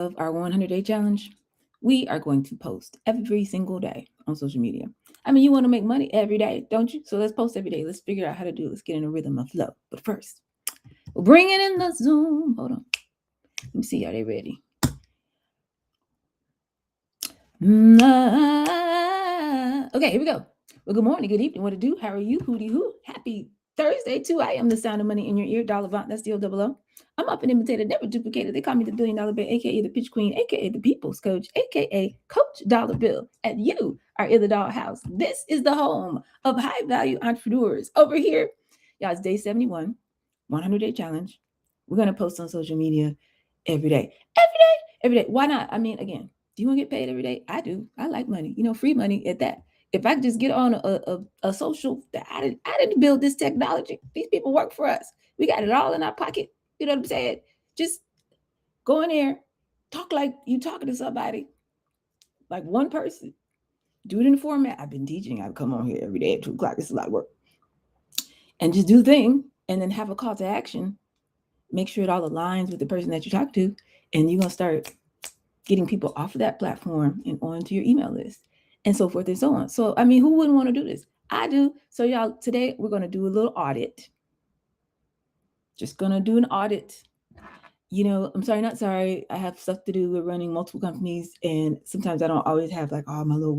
of our 100-day challenge, we are going to post every single day on social media. I mean, you want to make money every day, don't you? So let's post every day. Let's figure out how to do it. Let's get in a rhythm of flow. But first, we're bringing in the Zoom. Hold on. Let me see. Are they ready? Okay, here we go. Well, good morning, good evening. What to do? How are you? Hootie hoo. Happy Thursday, too. I am the sound of money in your ear. Avant. That's the O. I'm up and imitated, never duplicated. They call me the $1 billion bear, aka the pitch queen, aka the people's coach, aka Coach Dollar Bill. And you are in the dollhouse. This is the home of high value entrepreneurs. Over here, y'all, it's day 71, 100-day challenge. We're going to post on social media every day. Every day. Why not? I mean, again, do you want to get paid every day? I do. I like money, free money at that. If I just get on a social, I didn't build this technology. These people work for us. We got it all in our pocket. You know what I'm saying? Just go in there, talk like you talking to somebody, like one person. Do it in the format. I've been teaching. I come on here every day at 2:00. It's a lot of work. And just do the thing and then have a call to action. Make sure it all aligns with the person that you talk to. And you're going to start getting people off of that platform and onto your email list and so forth and so on. So, I mean, who wouldn't want to do this? I do. So, y'all, today we're going to do a little audit. Just going to do an audit. I'm sorry, not sorry. I have stuff to do with running multiple companies. And sometimes I don't always have like all my little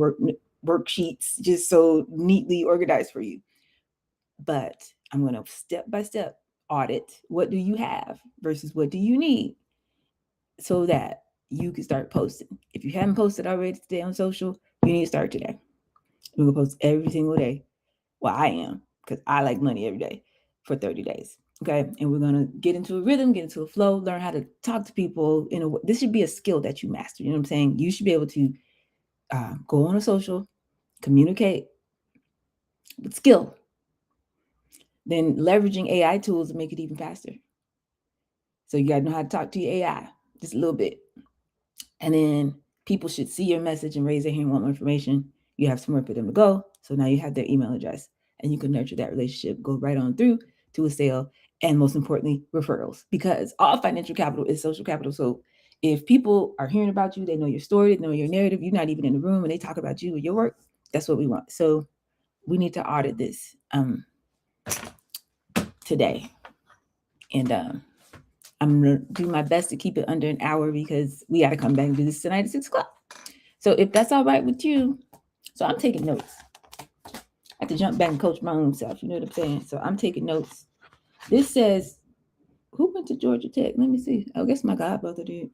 worksheets just so neatly organized for you. But I'm going to step by step audit. What do you have versus what do you need so that you can start posting. If you haven't posted already today on social, you need to start today. We're going to post every single day. Well, I am, because I like money every day for 30 days. Okay. And we're going to get into a rhythm, get into a flow, learn how to talk to people in a way. This should be a skill that you master. You know what I'm saying? You should be able to go on a social, communicate with skill, then leveraging AI tools to make it even faster. So you got to know how to talk to your AI just a little bit. And then people should see your message and raise their hand and want more information. You have somewhere for them to go. So now you have their email address and you can nurture that relationship, go right on through to a sale, and most importantly, referrals, because all financial capital is social capital. So if people are hearing about you, they know your story, they know your narrative, you're not even in the room and they talk about you and your work, that's what we want. So we need to audit this today. And I'm going to do my best to keep it under an hour because we got to come back and do this tonight at 6:00. So if that's all right with you, so I'm taking notes. I have to jump back and coach my own self. You know what I'm saying? So I'm taking notes. This says, who went to Georgia Tech? Let me see. I guess my godbrother did.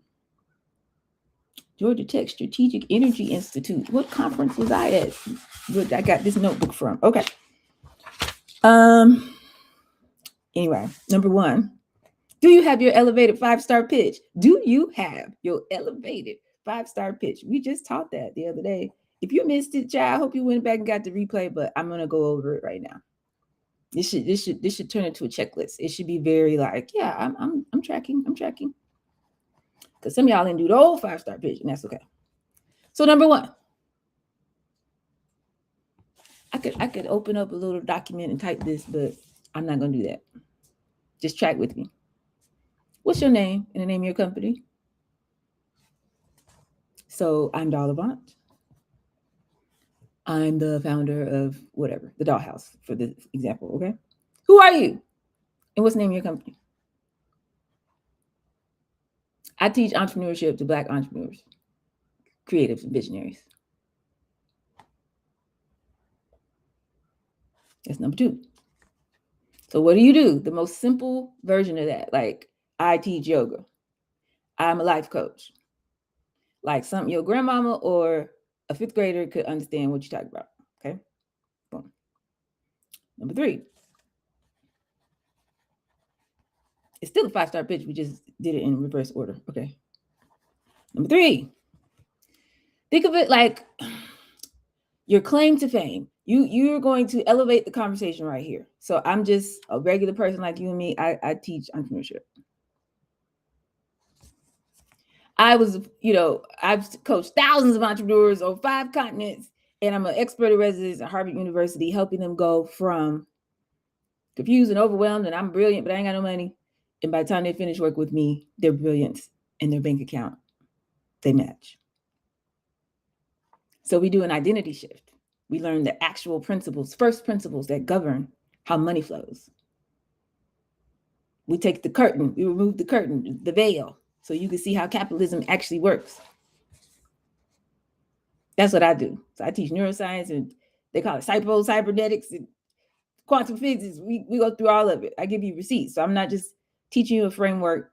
Georgia Tech Strategic Energy Institute. What conference was I at? What I got this notebook from. Okay. Anyway, number 1. Do you have your elevated 5-star pitch? Do you have your elevated 5-star pitch? We just taught that the other day. If you missed it, child, I hope you went back and got the replay, but I'm gonna go over it right now. This should turn into a checklist. It should be very like, yeah, I'm tracking. Because some of y'all didn't do the whole 5-star pitch, and that's okay. So number 1, I could open up a little document and type this, but I'm not gonna do that. Just track with me. What's your name and the name of your company? So I'm Avant. I'm the founder of whatever, the Dollhouse, for the example, okay? Who are you? And what's the name of your company? I teach entrepreneurship to Black entrepreneurs, creatives, and visionaries. That's number 2. So what do? The most simple version of that. Like, I teach yoga. I'm a life coach. Like something your grandmama or a 5th grader could understand what you're talking about. Okay? Boom. Number 3. It's still a 5-star pitch. We just did it in reverse order. Okay. Number 3. Think of it like your claim to fame. You're going to elevate the conversation right here. So I'm just a regular person like you and me. I teach entrepreneurship. I've coached thousands of entrepreneurs on 5 continents, and I'm an expert in residence at Harvard University, helping them go from confused and overwhelmed, and I'm brilliant, but I ain't got no money. And by the time they finish work with me, their brilliance and their bank account they match. So we do an identity shift. We learn the actual principles, first principles that govern how money flows. We take the curtain, we remove the curtain, the veil, so you can see how capitalism actually works. That's what I do. So I teach neuroscience, and they call it cybernetics and quantum physics. We go through all of it. I give you receipts. So I'm not just teaching you a framework,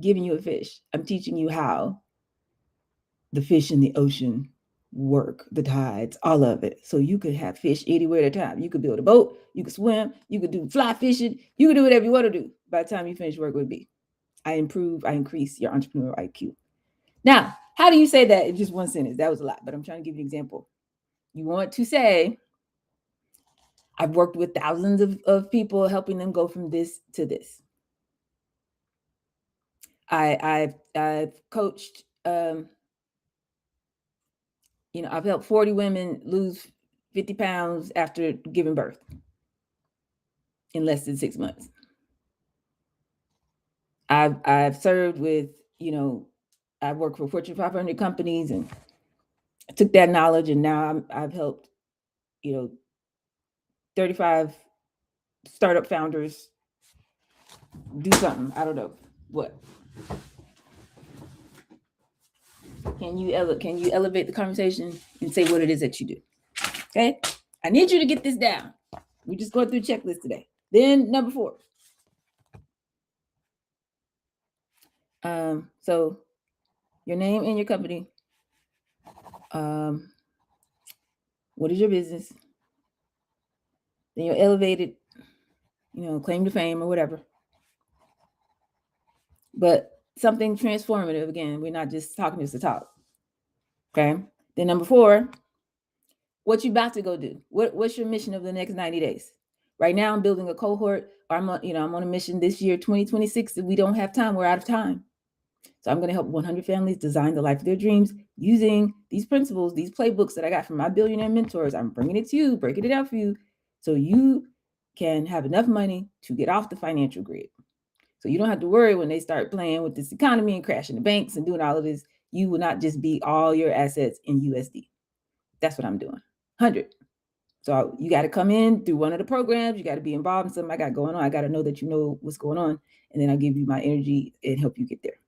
giving you a fish. I'm teaching you how the fish in the ocean work, the tides, all of it. So you could have fish anywhere at a time. You could build a boat, you could swim, you could do fly fishing, you could do whatever you want to do. By the time you finish work with me, I increase your entrepreneurial IQ. Now, how do you say that in just one sentence? That was a lot, but I'm trying to give you an example. You want to say, I've worked with thousands of people, helping them go from this to this. I've coached, I've helped 40 women lose 50 pounds after giving birth in less than 6 months. I've served with, I've worked for Fortune 500 companies, and I took that knowledge, and now I've helped, 35 startup founders do something. I don't know what. Can you elevate the conversation and say what it is that you do? Okay, I need you to get this down. We just going through a checklist today. Then number 4. So your name and your company. What is your business? Then your elevated, claim to fame or whatever. But something transformative. Again, we're not just talking just to talk. Okay. Then number 4, what you about to go do? What's your mission of the next 90 days? Right now, I'm building a cohort. I'm on a mission this year, 2026. We don't have time. We're out of time. So I'm going to help 100 families design the life of their dreams using these principles, these playbooks that I got from my billionaire mentors. I'm bringing it to you, breaking it out for you, so you can have enough money to get off the financial grid. So you don't have to worry when they start playing with this economy and crashing the banks and doing all of this. You will not just be all your assets in USD. That's what I'm doing. 100. So you got to come in through one of the programs. You got to be involved in something I got going on. I got to know that you know what's going on. And then I'll give you my energy and help you get there.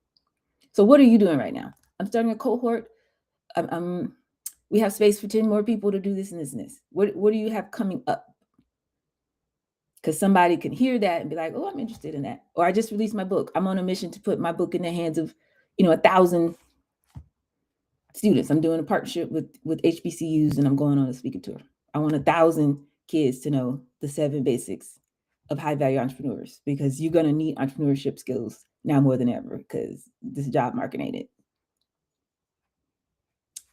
So what are you doing right now? I'm starting a cohort. We have space for 10 more people to do this and this and this. What do you have coming up? Because somebody can hear that and be like, oh, I'm interested in that. Or I just released my book. I'm on a mission to put my book in the hands of, 1,000 students. I'm doing a partnership with HBCUs, and I'm going on a speaking tour. I want 1,000 kids to know the 7 basics of high value entrepreneurs, because you're going to need entrepreneurship skills now more than ever, because this job market ain't it.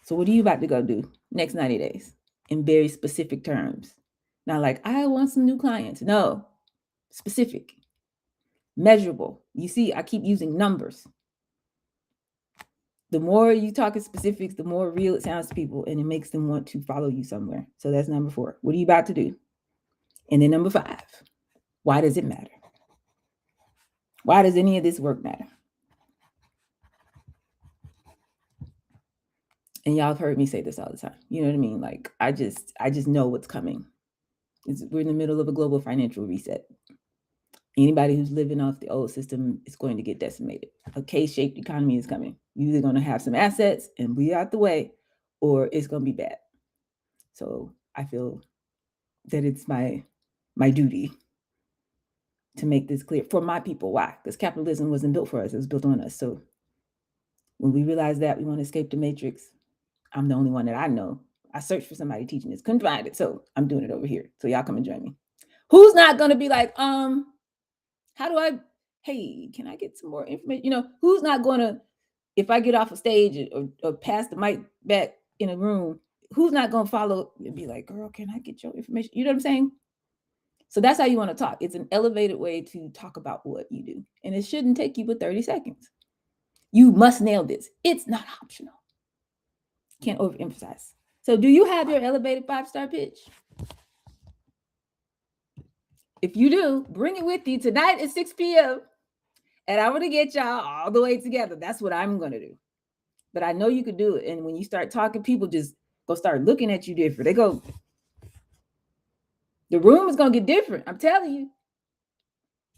So what are you about to go do next 90 days in very specific terms? Not like, I want some new clients. No, specific, measurable. You see, I keep using numbers. The more you talk in specifics, the more real it sounds to people, and it makes them want to follow you somewhere. So that's number 4. What are you about to do? And then number 5, why does it matter? Why does any of this work matter? And y'all have heard me say this all the time. You know what I mean? Like, I just know what's coming. We're in the middle of a global financial reset. Anybody who's living off the old system is going to get decimated. A K-shaped economy is coming. You're either going to have some assets and be out the way, or it's going to be bad. So I feel that it's my duty to make this clear for my people. Why? Because capitalism wasn't built for us. It was built on us. So when we realize that we want to escape the matrix, I'm the only one that I know. I searched for somebody teaching this, couldn't find it. So I'm doing it over here. So y'all come and join me. Who's not going to be like, how do hey, can I get some more information? Who's not going to, if I get off a stage or pass the mic back in a room, who's not going to follow and be like, girl, can I get your information? You know what I'm saying? So that's how you want to talk. It's an elevated way to talk about what you do. And it shouldn't take you but 30 seconds. You must nail this. It's not optional. Can't overemphasize. So do you have your elevated 5-star pitch? If you do, bring it with you tonight at 6 p.m. And I'm going to get y'all all the way together. That's what I'm going to do. but I know you could do it. And when you start talking, people just go start looking at you different. They go, the room is gonna get different. I'm telling you.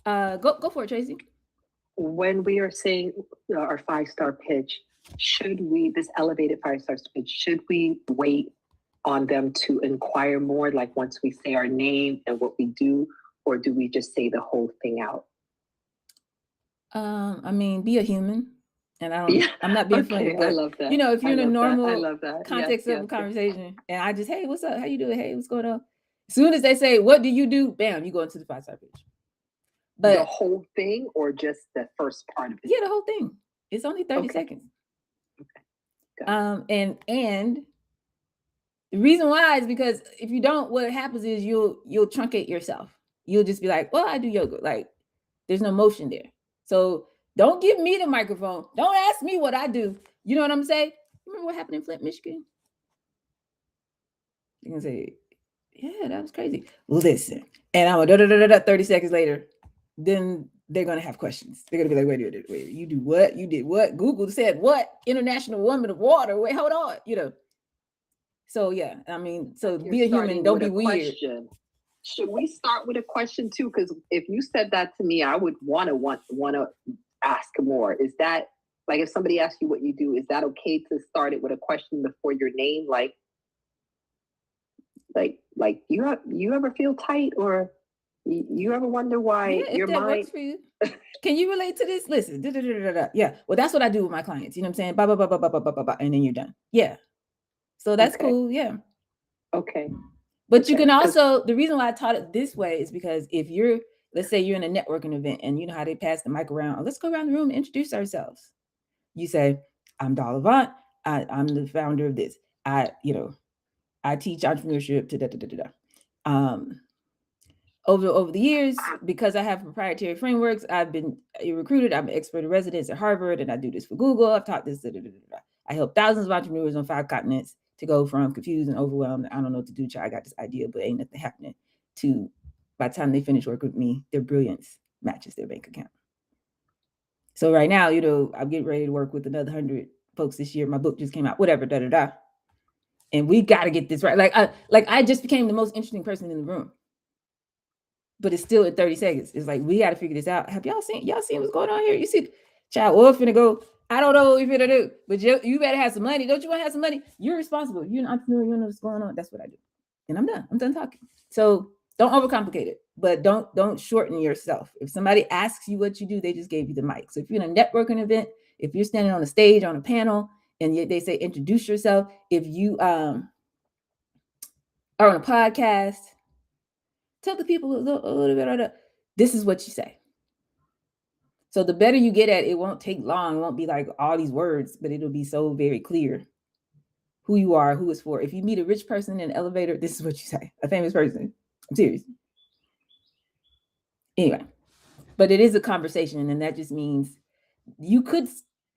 Go for it, Tracy. When we are saying our 5-star pitch, should we, this elevated 5-star pitch, should we wait on them to inquire more, like once we say our name and what we do, or do we just say the whole thing out? I mean, be a human. And I'm not being funny, I but love that. you know, if you're in a I normal love that. context Yes, of a yes. conversation, and I just, hey, what's up? How you doing? Hey, what's going on? As soon as they say, what do you do? Bam, you go into the 5-star pitch. The But whole thing, or just the first part of it? yeah, the whole thing. It's only 30 Okay. seconds. Okay. Got it. And the reason why is because if you don't, what happens is you'll truncate yourself. You'll just be like, well, I do yoga. Like, there's no motion there. So don't give me the microphone. Don't ask me what I do. You know what I'm saying? Remember what happened in Flint, Michigan? You can say, yeah, that was crazy. Listen. And I'm 30 seconds later, then they're going to have questions. They're going to be like, wait, you do what? You did what? Google said what? International Woman of Water. Wait, hold on. You know. So yeah, I mean, so be a human. Don't be weird. Question. Should we start with a question too? Because if you said that to me, I would want to ask more. Is that, like, if somebody asks you what you do, is that okay to start it with a question before your name? Like you ever feel tight, or you ever wonder why your mind works for you? Can you relate to this? Listen, yeah. Well, that's what I do with my clients. You know what I'm saying? Blah, blah, blah, blah, blah, blah, blah, blah, and then you're done. Yeah. So that's cool. Yeah. Okay. But you can also, the reason why I taught it this way is because if you're, let's say you're in a networking event and you know how they pass the mic around, let's go around the room and introduce ourselves. You say, I'm Doll Avant. I'm the founder of this. I teach entrepreneurship to over the years, because I have proprietary frameworks, I've been recruited. I'm an expert in residence at Harvard, and I do this for Google. I've taught this. I help thousands of entrepreneurs on 5 continents to go from confused and overwhelmed, I don't know what to do, child, I got this idea, but ain't nothing happening, to by the time they finish work with me, their brilliance matches their bank account. So right now, I'm getting ready to work with another 100 folks this year. My book just came out, whatever, and we got to get this right. I just became the most interesting person in the room. But it's still at 30 seconds. It's like, we got to figure this out. Have y'all seen what's going on here? You see, child, we're finna go, I don't know what you're finna do, but you better have some money. Don't you want to have some money? You're responsible. You're an entrepreneur. You know what's going on. That's what I do. And I'm done talking. So don't overcomplicate it, but don't shorten yourself. If somebody asks you what you do, they just gave you the mic. So if you're in a networking event, if you're standing on a stage, on a panel, and they say, introduce yourself. If you are on a podcast, tell the people a little bit of the, this is what you say. So the better you get at it, won't take long. It won't be like all these words, but it'll be so very clear who you are, who it's for. If you meet a rich person in an elevator, this is what you say. A famous person. I'm serious. Anyway, but it is a conversation, and that just means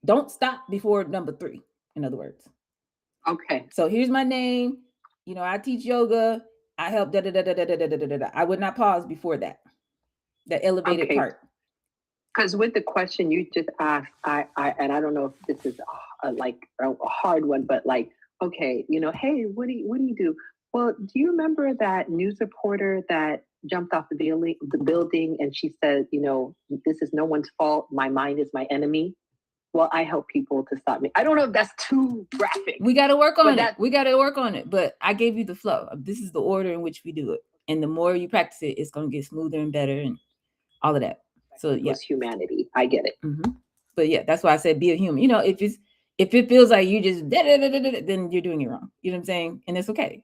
don't stop before number 3, in other words. Okay. So here's my name. I teach yoga. I help I would not pause before that elevated part. Because with the question you just asked, I don't know if this is a hard one, but like, okay, hey, what do you do? Well, do you remember that news reporter that jumped off the building and she said, this is no one's fault. My mind is my enemy. Well, I help people to stop me. I don't know if that's too graphic. We got to work on it. But I gave you the flow. This is the order in which we do it. And the more you practice it, it's going to get smoother and better and all of that. So yeah, it's humanity. I get it. Mm-hmm. But yeah, that's why I said be a human. If it feels like you just then you're doing it wrong. You know what I'm saying? And it's okay.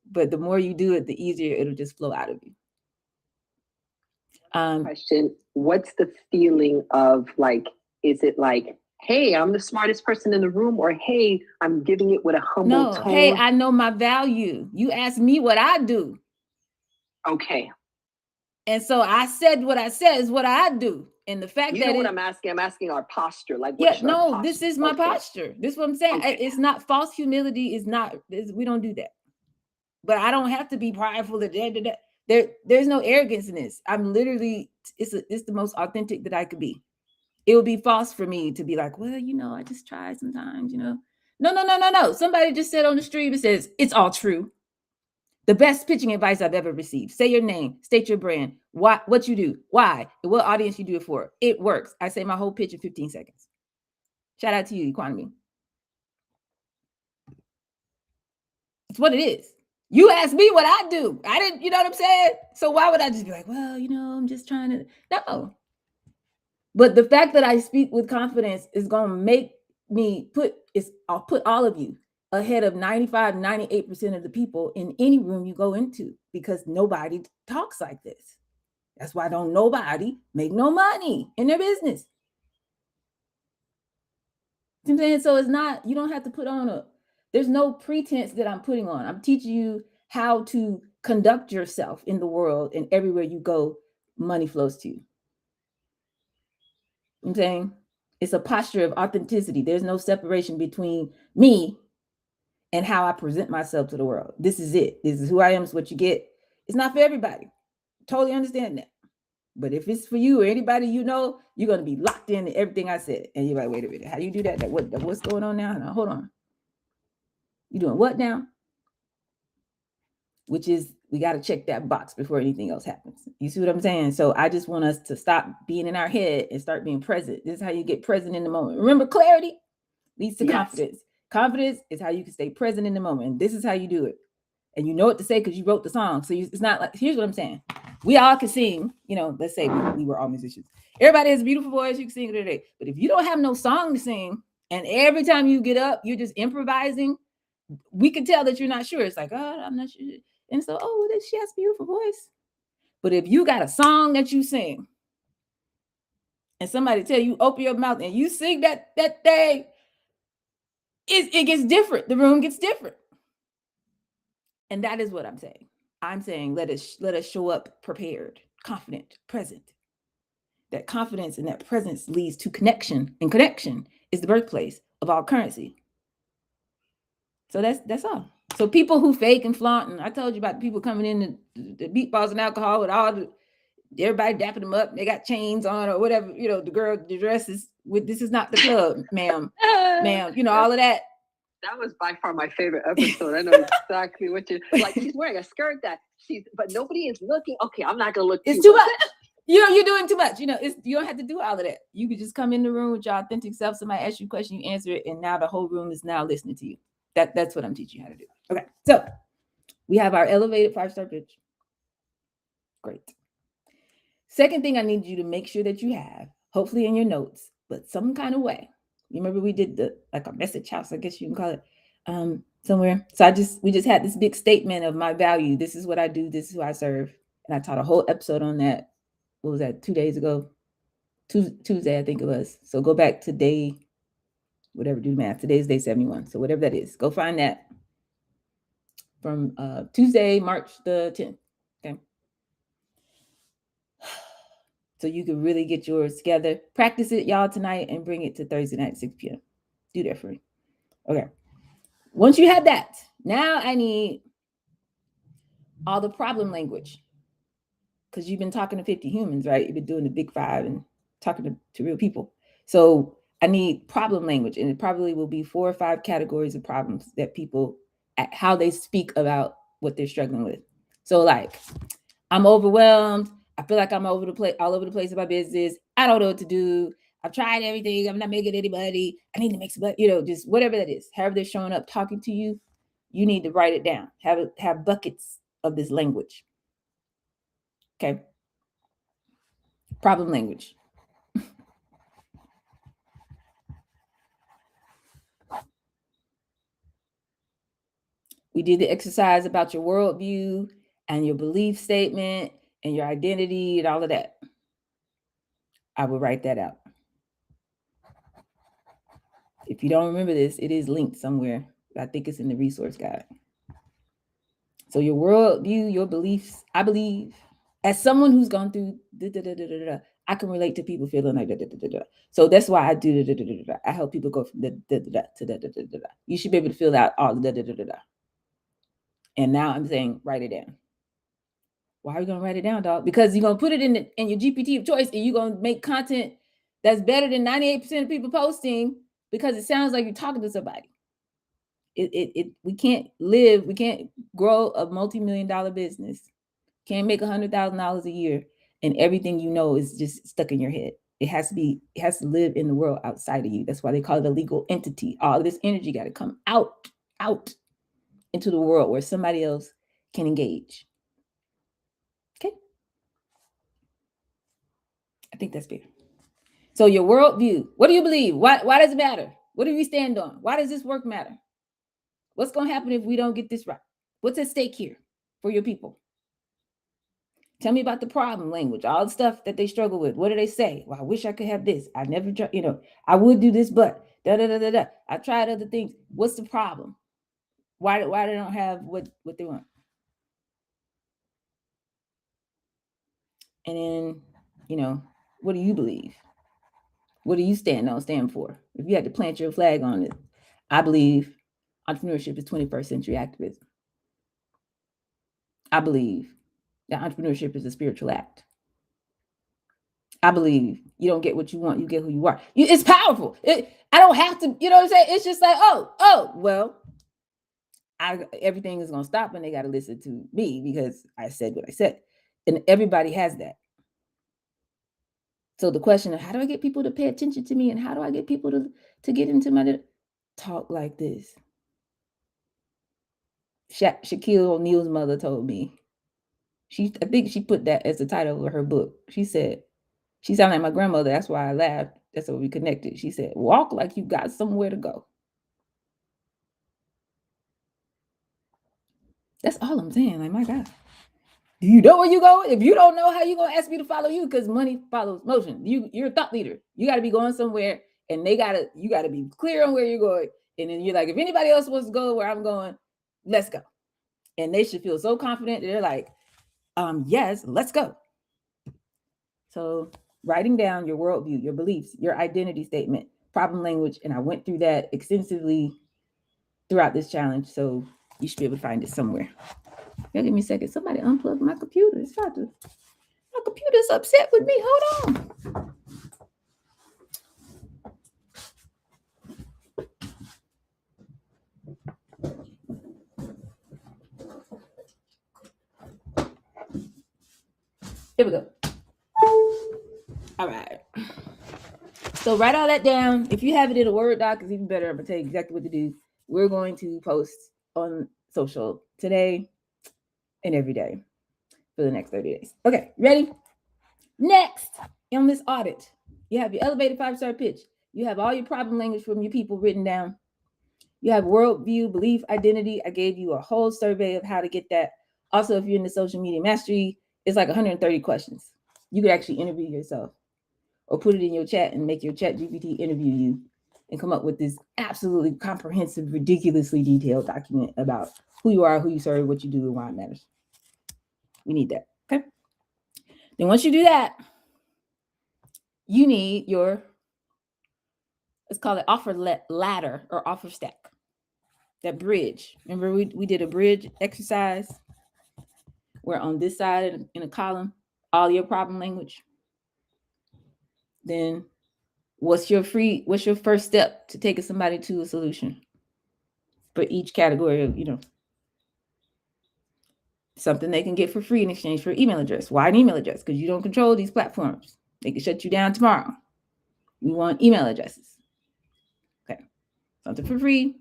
But the more you do it, the easier it'll just flow out of you. Question: what's the feeling of like? Is it like, hey, I'm the smartest person in the room, or hey, I'm giving it with a humble tone? Hey, I know my value. You ask me what I do. Okay. And so I said what I said is what I do. And the fact that what I'm asking our posture. Like, this is my posture. This is what I'm saying. Okay. It's not false humility. We don't do that. But I don't have to be prideful. There's no arrogance in this. I'm literally, it's the most authentic that I could be. it would be false for me to be like, well, I just try sometimes, No. Somebody just said on the stream, it says, it's all true. The best pitching advice I've ever received. Say your name, state your brand, what you do, why, and what audience you do it for. It works. I say my whole pitch in 15 seconds. Shout out to you, Economy. It's what it is. You asked me what I do. I didn't, you know what I'm saying? So why would I just be like, well, I'm just trying to, no. But the fact that I speak with confidence is going to make me I'll put all of you ahead of 95, 98% of the people in any room you go into, because nobody talks like this. That's why don't nobody make no money in their business. You know what I'm saying? So it's not, you don't have to put on there's no pretense that I'm putting on. I'm teaching you how to conduct yourself in the world, and everywhere you go, money flows to you. You know what I'm saying? It's a posture of authenticity. There's no separation between me and how I present myself to the world. This is it. This is who I am. It's what you get. It's not for everybody. Totally understand that. But if it's for you or anybody you're going to be locked into everything I said. And you're like, wait a minute, how do you do that? What's going on now? Now, hold on. You doing what now? Which is, we got to check that box before anything else happens. You see what I'm saying? So I just want us to stop being in our head and start being present. This is how you get present in the moment. Remember, clarity leads to confidence. Confidence is how you can stay present in the moment. And this is how you do it. And you know what to say because you wrote the song. So it's not like, here's what I'm saying. We all can sing, let's say we were all musicians. Everybody has a beautiful voice. You can sing it today. But if you don't have no song to sing, and every time you get up, you're just improvising, we can tell that you're not sure. It's like, oh, I'm not sure. And so, she has a beautiful voice. But if you got a song that you sing, and somebody tell you, open your mouth and you sing that thing, it gets different. The room gets different. And that is what I'm saying. I'm saying let us show up prepared, confident, present. That confidence and that presence leads to connection, and connection is the birthplace of all currency. So that's all. So people who fake and flaunt, and I told you about the people coming in the meatballs and alcohol with everybody dapping them up. They got chains on or whatever. The girl, the dress is with. This is not the club, ma'am. All of that. That was by far my favorite episode. I know exactly what you're like. She's wearing a skirt but nobody is looking. Okay, I'm not gonna look. It's too much. You're doing too much. You don't have to do all of that. You could just come in the room with your authentic self. Somebody asks you a question, you answer it, and now the whole room is now listening to you. That's what I'm teaching you how to do. Okay, so we have our elevated 5-star pitch. Great. Second thing I need you to make sure that you have, hopefully in your notes, but some kind of way. You remember we did a message house, I guess you can call it, somewhere. So we just had this big statement of my value. This is what I do. This is who I serve. And I taught a whole episode on that. What was that? 2 days ago? Tuesday, I think it was. So go back to day, whatever, do the math. Today's day 71. So whatever that is, go find that from Tuesday, March the 10th. Okay. So you can really get yours together. Practice it, y'all, tonight, and bring it to Thursday night at 6 p.m. Do that for me. Okay. Once you have that, now I need all the problem language. Because you've been talking to 50 humans, right? You've been doing the big 5 and talking to real people. So I need problem language. And it probably will be 4 or 5 categories of problems that people, how they speak about what they're struggling with. So like, I'm overwhelmed. I feel like I'm all over the place in my business. I don't know what to do. I've tried everything. I'm not making anybody. I need to make some, just whatever that is. However they're showing up, talking to you, you need to write it down. Have buckets of this language. Okay. Problem language. We did the exercise about your worldview and your belief statement and your identity and all of that. I will write that out. If you don't remember this, it is linked somewhere. I think it's in the resource guide. So your worldview, your beliefs, I believe, as someone who's gone through, I can relate to people feeling like So that's why I do I help people go from to You should be able to fill out all the And now I'm saying, write it down. Why are you going to write it down, dog? Because you're going to put it in your GPT of choice, and you're going to make content That's better than 98% of people posting because it sounds like you're talking to somebody. We can't live, we can't grow a multi-million-dollar business, can't make $100,000 a year, and everything you know is just stuck in your head. It has to live in the world outside of you. That's why they call it a legal entity. All of this energy got to come out into the world where somebody else can engage. Okay. I think that's fair. So your worldview, what do you believe? Why does it matter? What do we stand on? Why does this work matter? What's going to happen if we don't get this right? What's at stake here for your people? Tell me about the problem language, all the stuff that they struggle with. What do they say? Well, I wish I could have this. I never, I would do this, but da da da da da. I tried other things. What's the problem? Why they don't have what they want? And then, what do you believe? What do you stand for? If you had to plant your flag on it, I believe entrepreneurship is 21st century activism. I believe that entrepreneurship is a spiritual act. I believe you don't get what you want, you get who you are. It's powerful. I don't have to, you know what I'm saying? It's just like, well, everything is going to stop and they got to listen to me because I said what I said. And everybody has that. So the question of how do I get people to pay attention to me and how do I get people to get into my talk like this? Shaquille O'Neal's mother told me. I think she put that as the title of her book. She said, she sounded like my grandmother. That's why I laughed. That's why we connected. She said, walk like you got somewhere to go. That's all I'm saying. Like, my God. Do you know where you go? If you don't know, how you going to ask me to follow you? Because money follows motion. You're a thought leader. You got to be going somewhere and you got to be clear on where you're going. And then you're like, if anybody else wants to go where I'm going, let's go. And they should feel so confident that they're like, yes, let's go. So writing down your worldview, your beliefs, your identity statement, problem language, and I went through that extensively throughout this challenge. So you should be able to find it somewhere. Y'all give me a second. Somebody unplugged my computer. My computer's upset with me. Hold on. Here we go. All right. So write all that down. If you have it in a Word doc, it's even better. I'm going to tell you exactly what to do. We're going to post on social today and every day for the next 30 days. Okay, ready? Next, on this audit, you have your elevated 5-star pitch. You have all your problem language from your people written down. You have worldview, belief, identity. I gave you a whole survey of how to get that. Also, if you're in the social media mastery, it's like 130 questions. You could actually interview yourself or put it in your chat and make your chat GPT interview you and come up with this absolutely comprehensive, ridiculously detailed document about who you are, who you serve, what you do, and why it matters. We need that. Okay. Then once you do that, you need your, let's call it offer ladder or offer stack. That bridge. Remember we did a bridge exercise where on this side in a column, all your problem language. Then what's your first step to taking somebody to a solution for each category of, something they can get for free in exchange for email address. Why an email address? Because you don't control these platforms. They can shut you down tomorrow. We want email addresses. Okay. Something for free,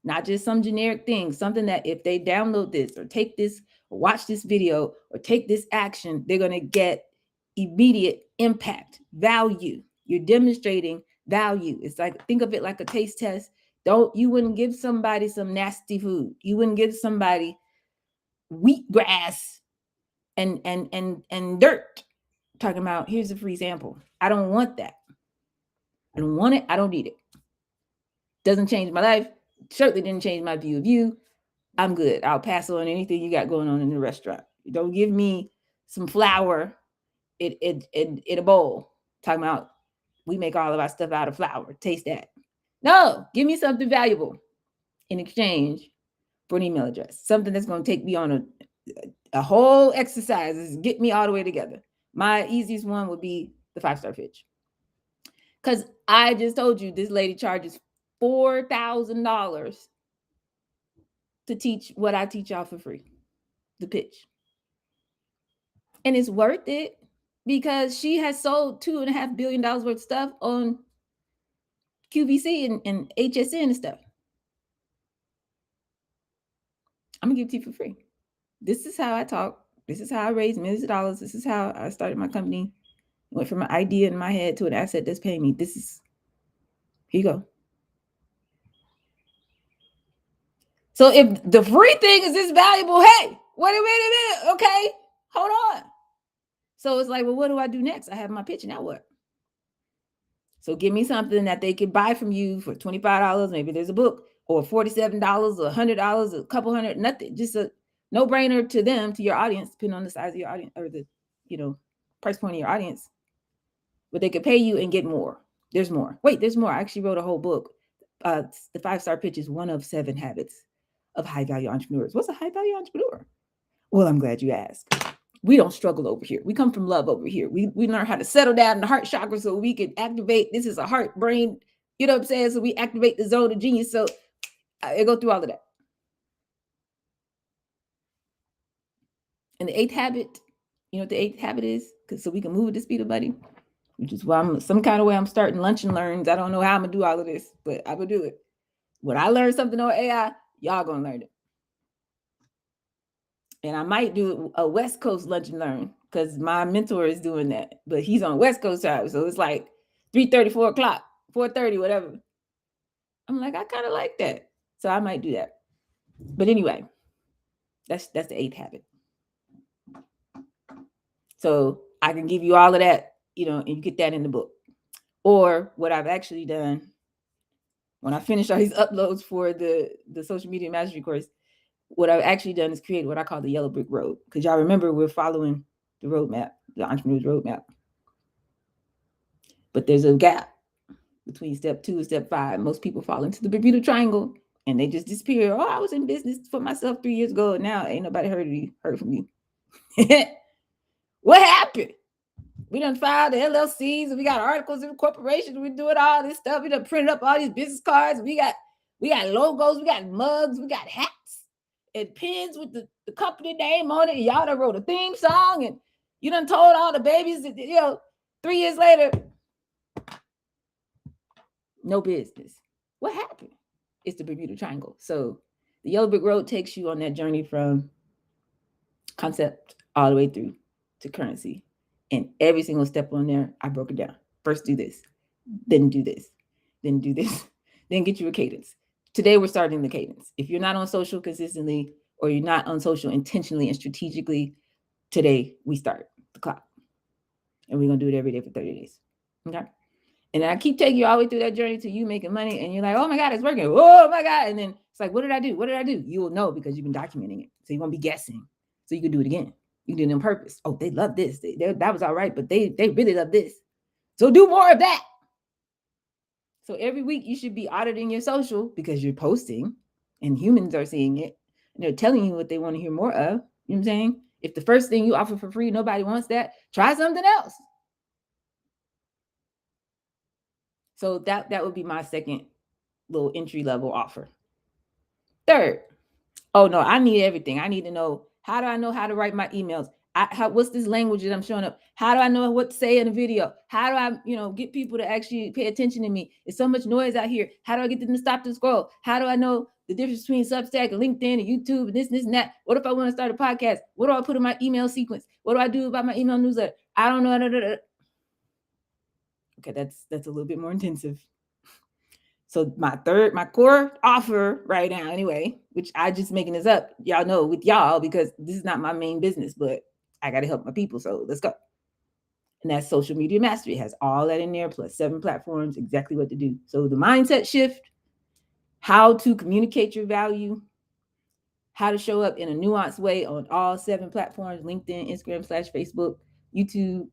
not just some generic thing, something that if they download this or take this or watch this video or take this action, they're going to get immediate impact, value. You're demonstrating value. It's like, think of it like a taste test. You wouldn't give somebody some nasty food. You wouldn't give somebody wheatgrass and dirt. Talking about, here's a free sample. I don't want that. I don't want it. I don't need it. Doesn't change my life. Certainly didn't change my view of you. I'm good. I'll pass on anything you got going on in the restaurant. Don't give me some flour in a bowl. Talking about we make all of our stuff out of flour. Taste that. No, give me something valuable in exchange for an email address. Something that's going to take me on a whole exercise. Get me all the way together. My easiest one would be the 5-star pitch. Because I just told you this lady charges $4,000 to teach what I teach y'all for free, the pitch. And it's worth it because she has sold $2.5 billion worth of stuff on QVC and HSN and stuff. I'm gonna give it to you for free. This is how I talk. This is how I raise millions of dollars. This is how I started my company. Went from an idea in my head to an asset that's paying me. This is, here you go. So if the free thing is this valuable, hey, wait a minute, okay, hold on. So it's like, well, what do I do next? I have my pitch, now what? So give me something that they can buy from you for $25. Maybe there's a book, or $47 or $100, a couple hundred, nothing. Just a no-brainer to them, to your audience, depending on the size of your audience or the, price point of your audience. But they could pay you and get more. There's more. Wait, there's more. I actually wrote a whole book. The 5-star pitch is one of 7 habits of high-value entrepreneurs. What's a high-value entrepreneur? Well, I'm glad you asked. We don't struggle over here. We come from love over here. We learn how to settle down in the heart chakra so we can activate. This is a heart brain, you know what I'm saying? So we activate the zone of genius. So I go through all of that. And the 8th habit, you know what the 8th habit is? So we can move at the speed of buddy, which is why I'm some kind of way I'm starting lunch and learns. I don't know how I'm gonna do all of this, but I'm gonna do it. When I learn something on AI, y'all gonna learn it. And I might do a West Coast lunch and learn because my mentor is doing that, but he's on West Coast time. So it's like 3:30, 4 o'clock, 4:30, whatever. I'm like, I kind of like that. So I might do that. But anyway, that's the 8th habit. So I can give you all of that, and you get that in the book. Or what I've actually done when I finish all these uploads for the social media mastery course, what I've actually done is create what I call the yellow brick road. Because y'all remember we're following the roadmap, the entrepreneur's roadmap. But there's a gap between step 2 and step 5. Most people fall into the Bermuda Triangle and they just disappear. Oh, I was in business for myself 3 years ago, and now ain't nobody heard from you. What happened? We done filed the LLCs, and we got articles in the corporations. We're doing all this stuff. We done printed up all these business cards. We got logos, we got mugs, we got hats and pins with the company name on it. And y'all done wrote a theme song, and you done told all the babies that, 3 years later, no business. What happened? It's the Bermuda Triangle. So the yellow brick road takes you on that journey from concept all the way through to currency. And every single step on there, I broke it down. First do this, then do this, then do this, then get you a cadence. Today we're starting the cadence. If you're not on social consistently, or you're not on social intentionally and strategically, today we start the clock. And we're going to do it every day for 30 days. Okay? And then I keep taking you all the way through that journey to you making money, and you're like, oh my God, it's working. Oh my God. And then it's like, what did I do? What did I do? You will know because you've been documenting it. So you won't be guessing. So you can do it again. You did it on purpose. Oh, they love this. That was all right, but they really love this. So do more of that. So every week you should be auditing your social because you're posting and humans are seeing it and they're telling you what they want to hear more of. You know what I'm saying? If the first thing you offer for free, nobody wants that, try something else. So that would be my second little entry level offer. Third, oh no, I need everything. I need to know, how do I know how to write my emails? What's this language that I'm showing up? How do I know what to say in a video? How do I, get people to actually pay attention to me? There's so much noise out here. How do I get them to stop the scroll? How do I know the difference between Substack and LinkedIn and YouTube and this and that? What if I want to start a podcast? What do I put in my email sequence? What do I do about my email newsletter? I don't know. Okay, that's a little bit more intensive. So my core offer right now, anyway, which I just making this up, y'all know, with y'all, because this is not my main business, but I got to help my people. So let's go. And that's social media mastery. It has all that in there, plus 7 platforms, exactly what to do. So the mindset shift, how to communicate your value, how to show up in a nuanced way on all 7 platforms, LinkedIn, Instagram / Facebook, YouTube,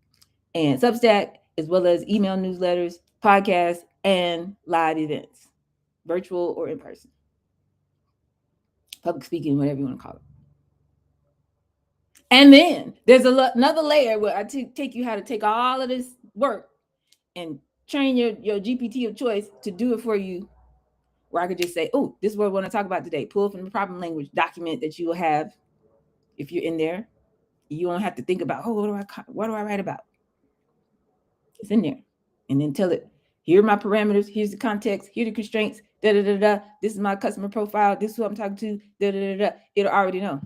and Substack, as well as email newsletters, podcasts, and live events, virtual or in person, public speaking, whatever you want to call it. And then there's another layer where I take you how to take all of this work and train your GPT of choice to do it for you, where I could just say, oh, this is what I want to talk about today. Pull from the problem language document that you will have if you're in there. You don't have to think about, oh, what do I write about? It's in there. And then tell it, here are my parameters, here's the context, here are the constraints, da da da da. This is my customer profile, this is who I'm talking to, da da da da. It'll already know.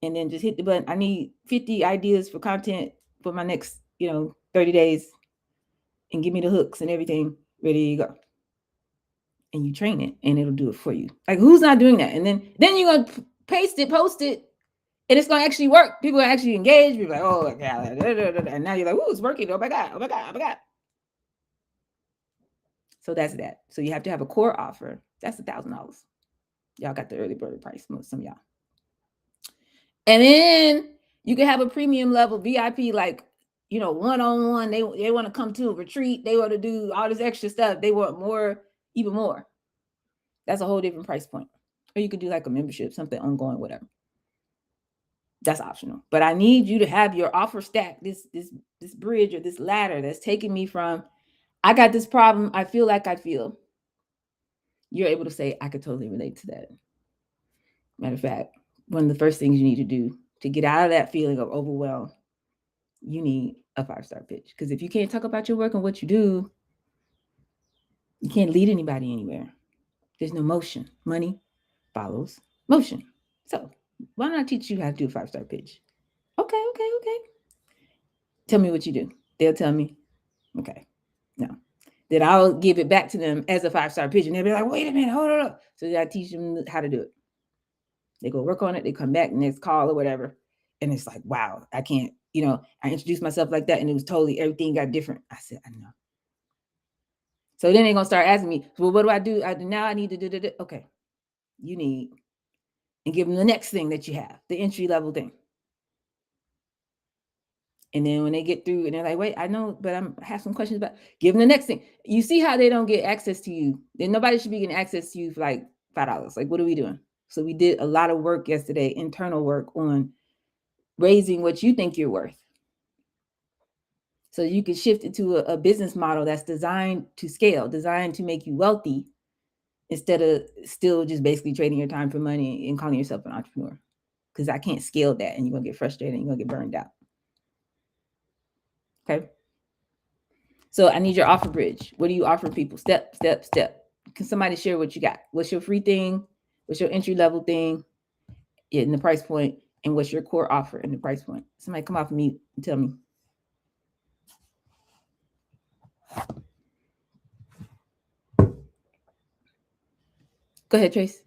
And then just hit the button. I need 50 ideas for content for my next, 30 days. And give me the hooks and everything. Ready you go. And you train it and it'll do it for you. Like, who's not doing that? And then you're gonna paste it, post it, and it's gonna actually work. People are actually engaged. People are like, oh God, and now you're like, oh, it's working. Oh my God, oh my God, oh my God. So that's that. So you have to have a core offer. That's $1,000. Y'all got the early bird price, some of y'all. And then you can have a premium level VIP, like, one-on-one. They want to come to a retreat. They want to do all this extra stuff. They want more, even more. That's a whole different price point. Or you could do like a membership, something ongoing, whatever. That's optional. But I need you to have your offer stack, this bridge or this ladder that's taking me from, I got this problem, I feel like I feel. You're able to say, I could totally relate to that. Matter of fact, one of the first things you need to do to get out of that feeling of overwhelm, you need a 5-star pitch. Because if you can't talk about your work and what you do, you can't lead anybody anywhere. There's no motion. Money follows motion. So why don't I teach you how to do a 5-star pitch? Okay. Tell me what you do. They'll tell me. Okay. No. Then I'll give it back to them as a 5-star pitch. And they'll be like, wait a minute, hold on. So I teach them how to do it. They go work on it. They come back next call or whatever. And it's like, wow, I can't, I introduced myself like that and it was totally, everything got different. I said, I know. So then they're going to start asking me, well, what do I do? Now I need to do. Okay. You need, and give them the next thing that you have, the entry level thing. And then when they get through and they're like, wait, I know, but I have some questions about, give them the next thing. You see how they don't get access to you. Then nobody should be getting access to you for like $5. Like, what are we doing? So we did a lot of work yesterday, internal work on raising what you think you're worth. So you can shift it to a business model that's designed to scale, designed to make you wealthy, instead of still just basically trading your time for money and calling yourself an entrepreneur. Because I can't scale that and you're going to get frustrated and you're going to get burned out. Okay. So I need your offer bridge. What do you offer people? Step. Can somebody share what you got? What's your free thing? What's your entry level thing in the price point? And what's your core offer in the price point? Somebody come off mute and tell me. Go ahead, Trace.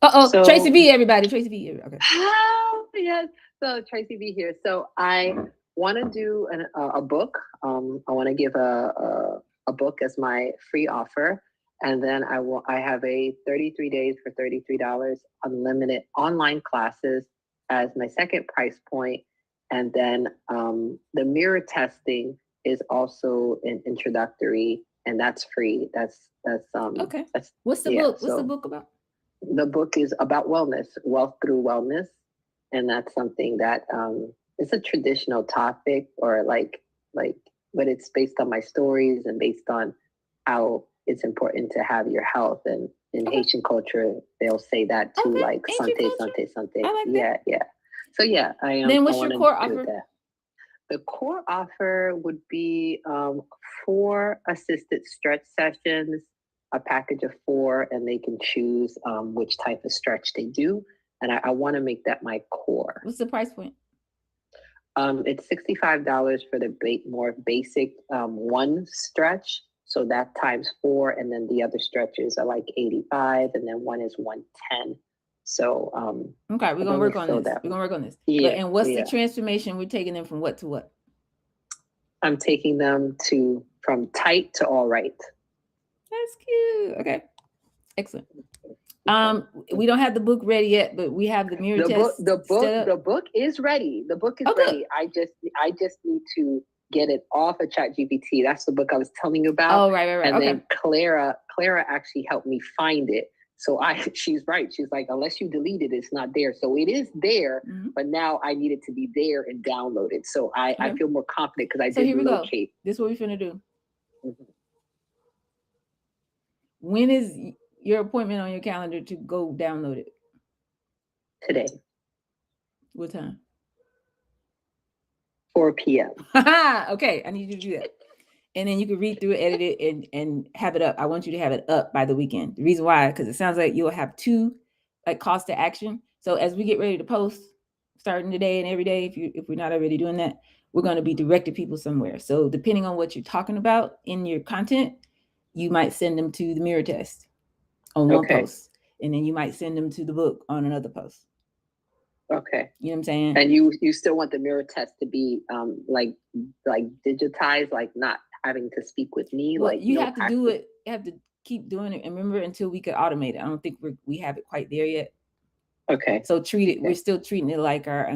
So, Tracy V, everybody. Tracy V. Okay. Oh, yes. So Tracy V here. So I want to do a book. I want to give a book as my free offer. And then I have a 33 days for $33 unlimited online classes as my second price point. And then the mirror testing is also an introductory, and that's free. That's okay. What's the book? What's the book about? The book is about wellness, wealth through wellness. And that's something that it's a traditional topic, or but it's based on my stories and based on how it's important to have your health. And in Haitian culture, they'll say that too, like Sante. Like yeah. So yeah, I am. Then what's your core offer? The core offer would be 4 assisted stretch sessions, a package of 4, and they can choose which type of stretch they do. And I want to make that my core. What's the price point? It's $65 for the more basic one stretch. So that times 4, and then the other stretches are like 85, and then one is 110. So okay, we're gonna work on this. We're gonna work on this. Yeah. And what's the transformation? We're taking them from what to what? I'm taking them from tight to all right. That's cute. Okay, excellent. We don't have the book ready yet, but we have the mirror test. The book is ready. The book is ready. I just need to get it off of ChatGPT. That's the book I was telling you about. Oh, right. And then Clara actually helped me find it. So she's right. She's like, unless you delete it, it's not there. So it is there, but now I need it to be there and downloaded. So I feel more confident because I So did here we locate. go. This is what we're finna do. Mhm. When is your appointment on your calendar to go download it? Today, What time? 4 p.m. Okay, I need you to do that. And then you can read through it, edit it, and have it up. I want you to have it up by the weekend. The reason why, because it sounds like you'll have 2 like calls to action. So as we get ready to post, starting today and every day, if we're not already doing that, we're going to be directing people somewhere. So depending on what you're talking about in your content, you might send them to the mirror test on one post, and then you might send them to the book on another post. Okay. You know what I'm saying? And you still want the mirror test to be like digitized, like not having to speak with me. Well, like you have to do it. You have to keep doing it, and remember, until we could automate it. I don't think we have it quite there yet. Okay. So treat it. We're still treating it like our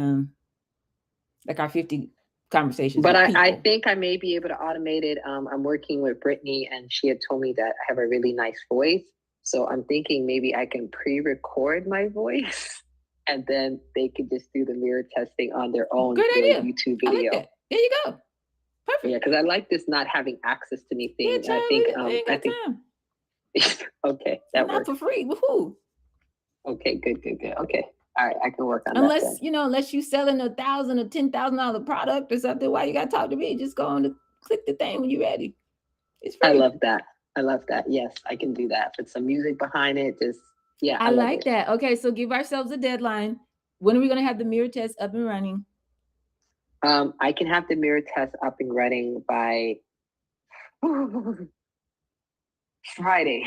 50 conversations. But I think I may be able to automate it. I'm working with Brittany, and she had told me that I have a really nice voice. So I'm thinking maybe I can pre-record my voice, and then they could just do the mirror testing on their own. Good idea. YouTube video. I like that. There you go. Perfect. Yeah, because I like this not having access to anything. Yeah, I think time. Okay, that not works. For free. Woohoo! Okay, good. Okay, all right, I can work on unless, that. Unless you selling $1,000 or $10,000 product or something, why you got to talk to me? Just go on to click the thing when you're ready. It's free. I love that. Yes, I can do that. Put some music behind it. I like that. Okay, so give ourselves a deadline. When are we going to have the mirror test up and running? I can have the mirror test up and running by Friday.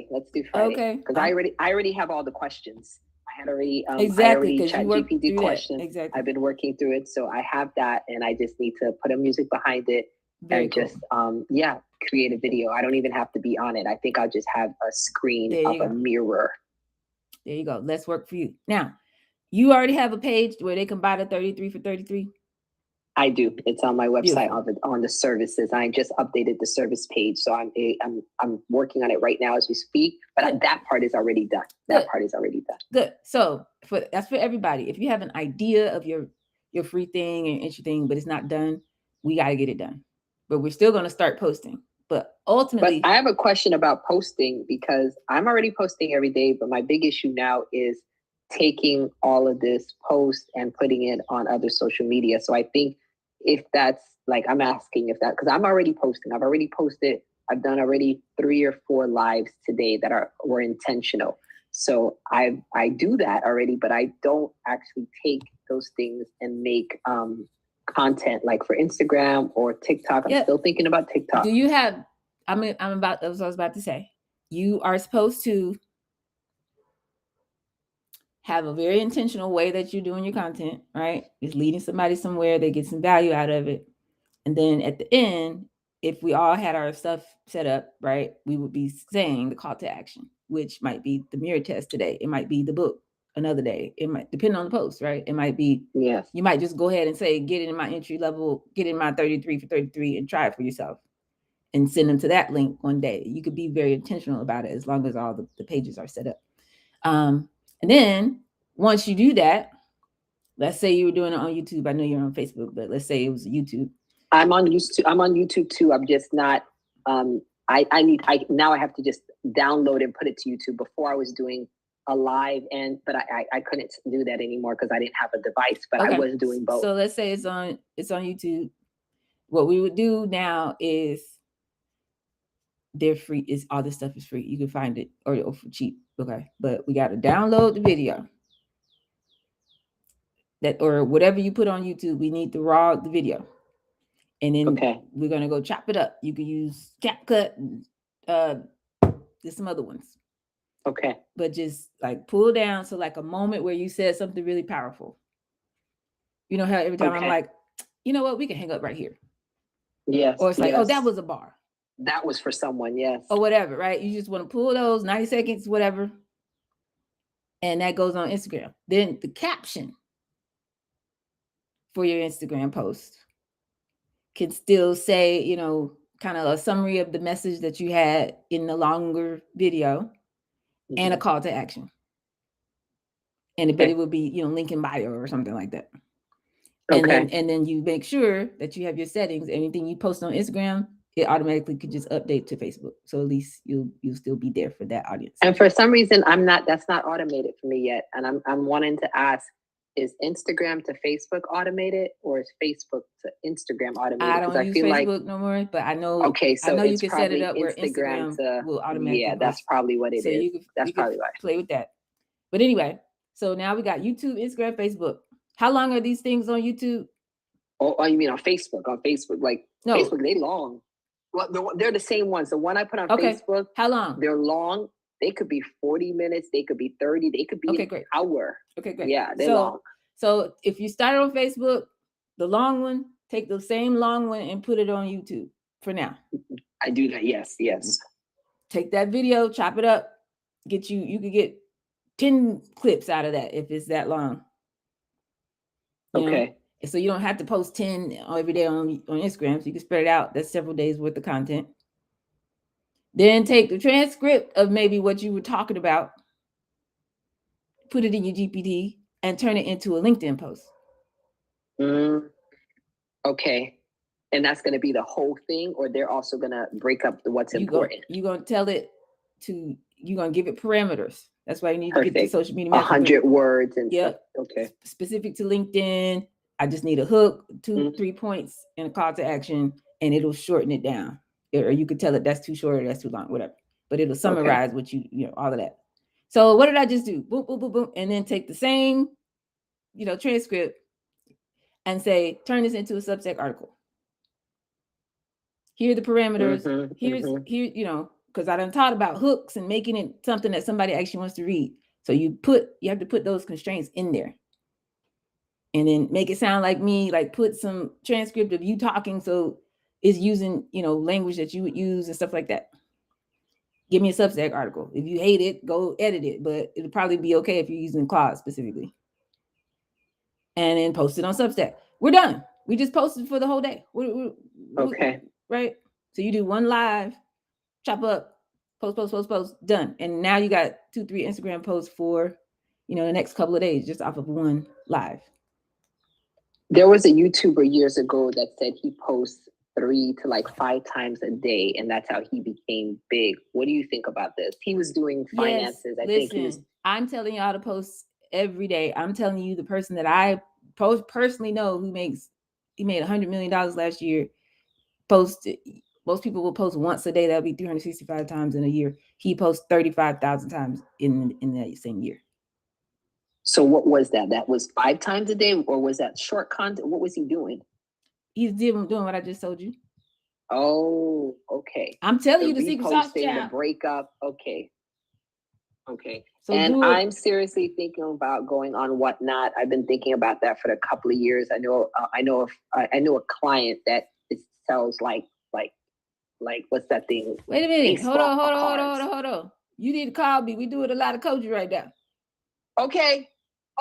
Let's do Friday. Okay. Because I already have all the questions. I had already exactly because chat GPT questions. Exactly. I've been working through it, so I have that, and I just need to put a music behind it. Very cool. Just create a video. I don't even have to be on it. I think I'll just have a screen of a mirror. There you go. Let's work for you. Now, you already have a page where they can buy the 33 for 33. I do. It's on my website on the services. I just updated the service page, so I'm working on it right now as we speak. But that part is already done. Good. So that's for everybody. If you have an idea of your free thing and entry thing, but it's not done, we got to get it done. But we're still going to start posting. But ultimately, I have a question about posting, because I'm already posting every day. But my big issue now is taking all of this post and putting it on other social media. So I think if that's I'm asking if that, because I'm already posting. I've already posted. I've done already 3 or 4 lives today that were intentional. So I do that already, but I don't actually take those things and make content like for Instagram or TikTok. I'm still thinking about TikTok. Do you have? That's what I was about to say. You are supposed to have a very intentional way that you're doing your content, right? It's leading somebody somewhere, they get some value out of it. And then at the end, if we all had our stuff set up, right, we would be saying the call to action, which might be the mirror test today. It might be the book another day. It might depend on the post, right? It might be, yes. You might just go ahead and say, get in my entry level, get in my 33 for 33 and try it for yourself and send them to that link one day. You could be very intentional about it as long as all the pages are set up. And then once you do that, let's say you were doing it on YouTube. I know you're on Facebook, but let's say it was YouTube. I'm on YouTube too. I'm just not. I now I have to just download and put it to YouTube. Before I was doing a live, but I couldn't do that anymore because I didn't have a device. But I was doing both. So let's say it's on YouTube. What we would do now is they're free. Is all this stuff is free. You can find it or for cheap. Okay, but we got to download the video. That or whatever you put on YouTube, we need the video. And then we're gonna go chop it up. You can use CapCut and there's some other ones. Okay. But just pull down so a moment where you said something really powerful. You know how every time I'm like, you know what, we can hang up right here. Yes. Or it's oh, that was a bar. That was for someone, yes. Or whatever, right? You just want to pull those 90 seconds, whatever. And that goes on Instagram. Then the caption for your Instagram post can still say, kind of a summary of the message that you had in the longer video. and a call to action. But Okay. it will be, link in bio or something like that. Okay. And then you make sure that you have your settings. Anything you post on Instagram, it automatically could just update to Facebook. So at least you'll still be there for that audience. And for some reason, that's not automated for me yet. And I'm wanting to ask, is Instagram to Facebook automated, or is Facebook to Instagram automated? I don't use Facebook no more, but I know. Okay, so I know you it's can set it probably up where Instagram will automatically. Yeah, that's post. probably what it So is. you could probably why. play with that. But anyway, so now we got YouTube, Instagram, Facebook. How long are these things on YouTube? Oh, you mean on Facebook? On Facebook, like No. Facebook, they long. Well, they're the same ones. The one I put on Facebook. How long? They're long. They could be 40 minutes. They could be 30. They could be an hour. Okay, great. Yeah, they're long. So if you start on Facebook, the long one, take the same long one and put it on YouTube for now. I do that. Yes. Take that video, chop it up, you could get 10 clips out of that if it's that long. Okay. So you don't have to post 10 every day on Instagram. So you can spread it out. That's several days worth of content. Then take the transcript of maybe what you were talking about, put it in your GPT, and turn it into a LinkedIn post. Okay. And that's going to be the whole thing, or they're also going to break up what's important? You're going to tell it you're going to give it parameters. That's why you need to get the social media. 100 words and stuff. Okay. Specific to LinkedIn. I just need a hook, 2-3 points, and a call to action, and it'll shorten it down. Or you could tell it that's too short or that's too long, whatever. But it'll summarize what all of that. So what did I just do? Boom, boom, boom, boom, and then take the same, transcript and say, turn this into a Substack article. Here are the parameters. Here, because I done taught about hooks and making it something that somebody actually wants to read. So you have to put those constraints in there. And then make it sound like me, like put some transcript of you talking so it's using, language that you would use and stuff like that. Give me a Substack article. If you hate it, go edit it, but it'll probably be okay if you're using Claude specifically. And then post it on Substack. We're done. We just posted for the whole day. Okay. Right? So you do one live, chop up, post, done. And now you got 2-3 Instagram posts for, the next couple of days just off of one live. There was a YouTuber years ago that said he posts 3 to 5 times a day, and that's how he became big. What do you think about this? He was doing finances. I'm telling y'all to post every day. I'm telling you, the person that I personally know he made $100 million last year, posted. Most people will post once a day. That'll be 365 times in a year. He posts 35,000 times in that same year. So what was that? That was 5 times a day, or was that short content? What was he doing? He's doing what I just told you. Oh, okay. I'm telling you the secret sauce, the breakup. Okay. So I'm seriously thinking about going on Whatnot. I've been thinking about that for a couple of years. I know a client that sells like what's that thing? Wait a minute. Hold on. You need to call me. We doing a lot of coaching right now.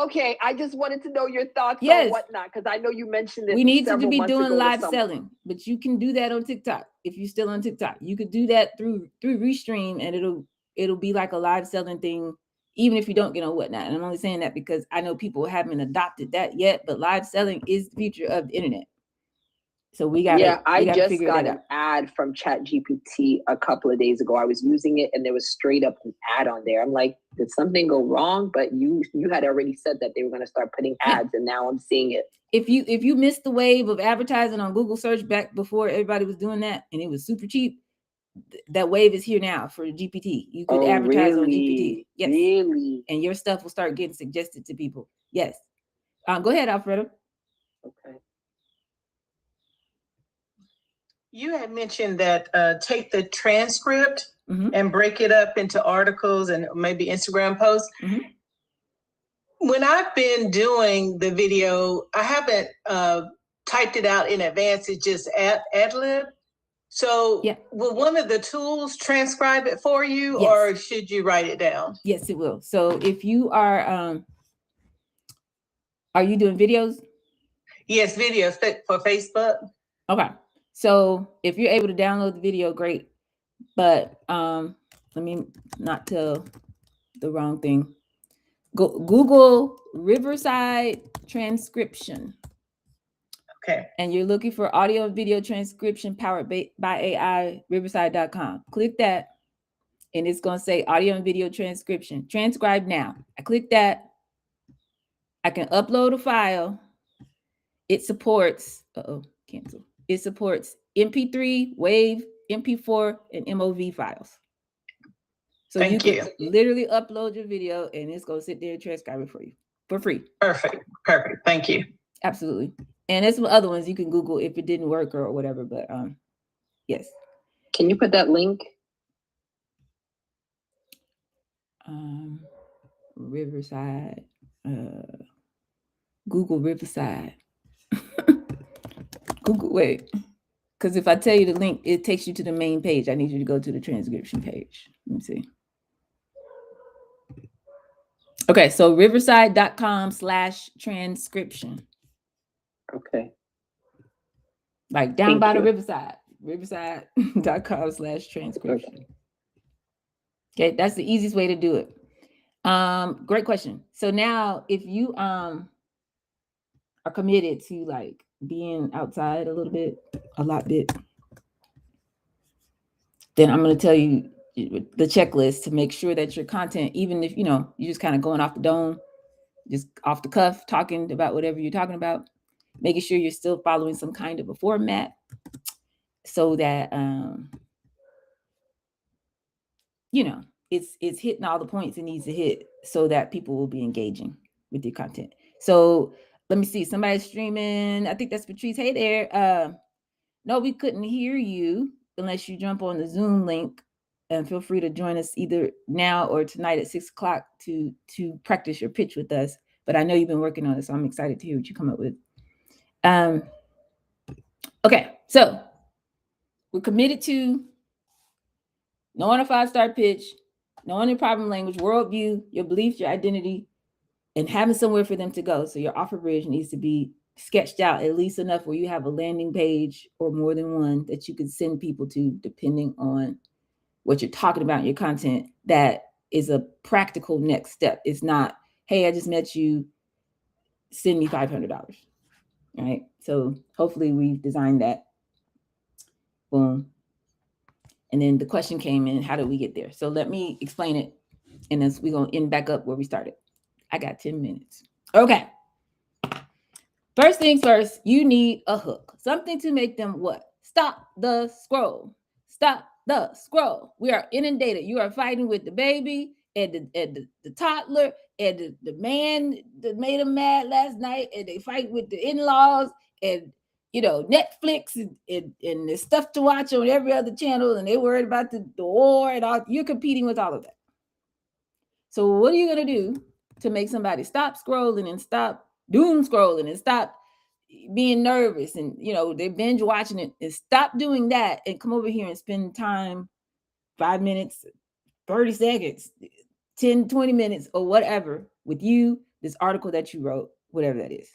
Okay, I just wanted to know your thoughts on Whatnot, because I know you mentioned it. We need to be doing live selling, but you can do that on TikTok. If you're still on TikTok, you could do that through Restream, and it'll be like a live selling thing, even if you don't get on Whatnot. And I'm only saying that because I know people haven't adopted that yet, but live selling is the future of the internet. So we got I just got an ad from ChatGPT a couple of days ago. I was using it, and there was straight up an ad on there. I'm like, did something go wrong? But you had already said that they were going to start putting ads, and now I'm seeing it. If you missed the wave of advertising on Google search back before everybody was doing that, and it was super cheap, that wave is here now for GPT. You could advertise on GPT. Yes. Really? And your stuff will start getting suggested to people. Yes. Go ahead, Alfredo. Okay. You had mentioned that take the transcript and break it up into articles and maybe Instagram posts. When I've been doing the video, I haven't typed it out in advance. It's just ad-lib. So will one of the tools transcribe it for you, or should you write it down? Yes, it will. So if you are you doing videos? Yes, videos for Facebook. Okay. So if you're able to download the video, great. But let me not tell the wrong thing. Go Google Riverside transcription. Okay. And you're looking for audio and video transcription powered by AI, riverside.com. Click that, and it's going to say audio and video transcription. Transcribe now. I click that. I can upload a file. It supports, cancel. It supports MP3, WAV, MP4, and MOV files. So you can literally upload your video, and it's going to sit there and transcribe it for you for free. Perfect. Thank you. Absolutely. And there's some other ones you can Google if it didn't work or whatever, but yes. Can you put that link? Riverside, Google Riverside. Google, wait, because if I tell you the link, it takes you to the main page. I need you to go to the transcription page. Let me see. Okay, so riverside.com/transcription. Okay. Like down by the riverside, riverside.com/transcription. Okay, that's the easiest way to do it. Great question. So now if you are committed to like being outside a little bit, a lot bit, then I'm going to tell you the checklist to make sure that your content, even if you're just kind of going off the dome, just off the cuff, talking about whatever you're talking about, making sure you're still following some kind of a format so that it's hitting all the points it needs to hit so that people will be engaging with your content. So let me see, somebody's streaming. I think that's Patrice. Hey there. No, we couldn't hear you unless you jump on the Zoom link, and feel free to join us either now or tonight at 6:00 to practice your pitch with us. But I know you've been working on it, so I'm excited to hear what you come up with. Okay, so we're committed to knowing a 5-star pitch, knowing your problem language, worldview, your beliefs, your identity, and having somewhere for them to go. So your offer bridge needs to be sketched out at least enough where you have a landing page or more than one that you can send people to, depending on what you're talking about in your content. That is a practical next step. It's not, hey, I just met you, send me $500. All right. So hopefully we've designed that. Boom. And then the question came in, how did we get there? So let me explain it. And then we're going to end back up where we started. I got 10 minutes. Okay. First things first, you need a hook. Something to make them what? Stop the scroll. Stop the scroll. We are inundated. You are fighting with the baby and the toddler and the man that made them mad last night, and they fight with the in-laws and Netflix and there's stuff to watch on every other channel, and they worried about the war and all. You're competing with all of that. So what are you going to do to make somebody stop scrolling and stop doom scrolling and stop being nervous and they binge watching it, and stop doing that and come over here and spend time, 5 minutes, 30 seconds, 10, 20 minutes or whatever with you, this article that you wrote, whatever that is.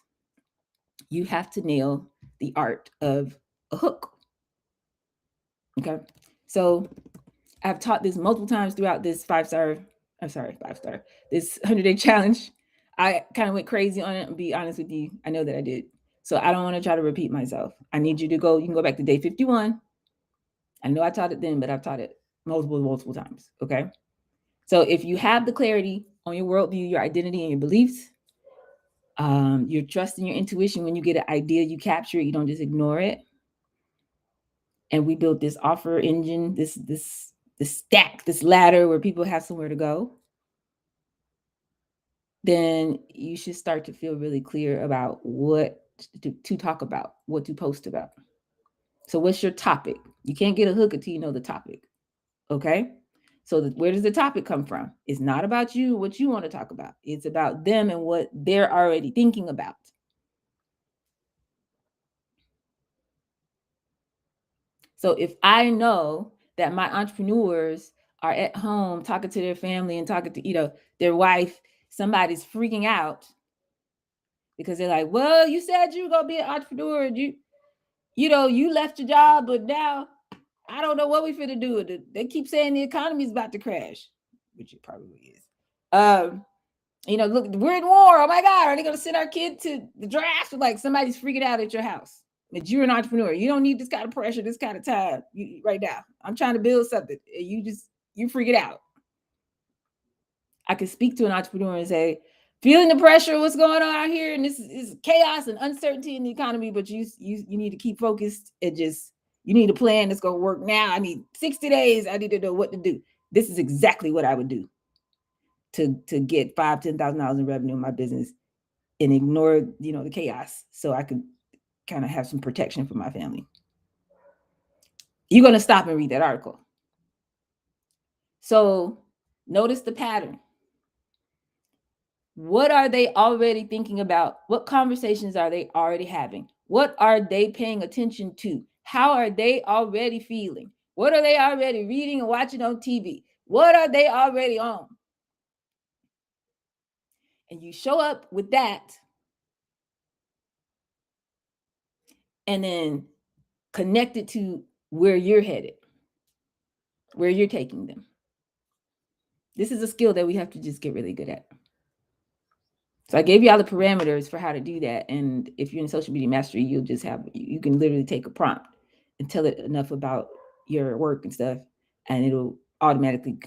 You have to nail the art of a hook. Okay. So I've taught this multiple times throughout this 5-star, this 100-day challenge. I kind of went crazy on it, and be honest with you, I know that I did. So I don't want to try to repeat myself. I need you to go, you can go back to day 51. I know I taught it then, but I've taught it multiple times. Okay. So if you have the clarity on your worldview, your identity, and your beliefs, you're trusting your intuition. When you get an idea, you capture it, you don't just ignore it. And we built this offer engine, this stack, this ladder where people have somewhere to go. Then you should start to feel really clear about what to talk about, what to post about. So what's your topic? You can't get a hook until you know the topic. Okay. So where does the topic come from? It's not about you, what you want to talk about. It's about them and what they're already thinking about. So if I know that my entrepreneurs are at home talking to their family and talking to, their wife, somebody's freaking out because they're like, well, you said you were going to be an entrepreneur. And you left your job, but now I don't know what we're finna do. They keep saying the economy is about to crash, which it probably is. Look, we're in war. Oh my God, are they going to send our kid to the draft? Like somebody's freaking out at your house. But you're an entrepreneur. You don't need this kind of pressure, this kind of time right now. I'm trying to build something. You freak it out. I can speak to an entrepreneur and say, feeling the pressure, what's going on out here, and this is chaos and uncertainty in the economy, but you need to keep focused and you need a plan that's going to work now. I need 60 days. I need to know what to do. This is exactly what I would do to get $5,000-$10,000 in revenue in my business and ignore, the chaos so I could kind of have some protection for my family. You're going to stop and read that article. So notice the pattern. What are they already thinking about? What conversations are they already having? What are they paying attention to? How are they already feeling? What are they already reading and watching on TV? What are they already on? And you show up with that and then connect it to where you're headed, where you're taking them. This is a skill that we have to just get really good at. So I gave you all the parameters for how to do that. And if you're in social media mastery, you can literally take a prompt and tell it enough about your work and stuff, and it'll automatically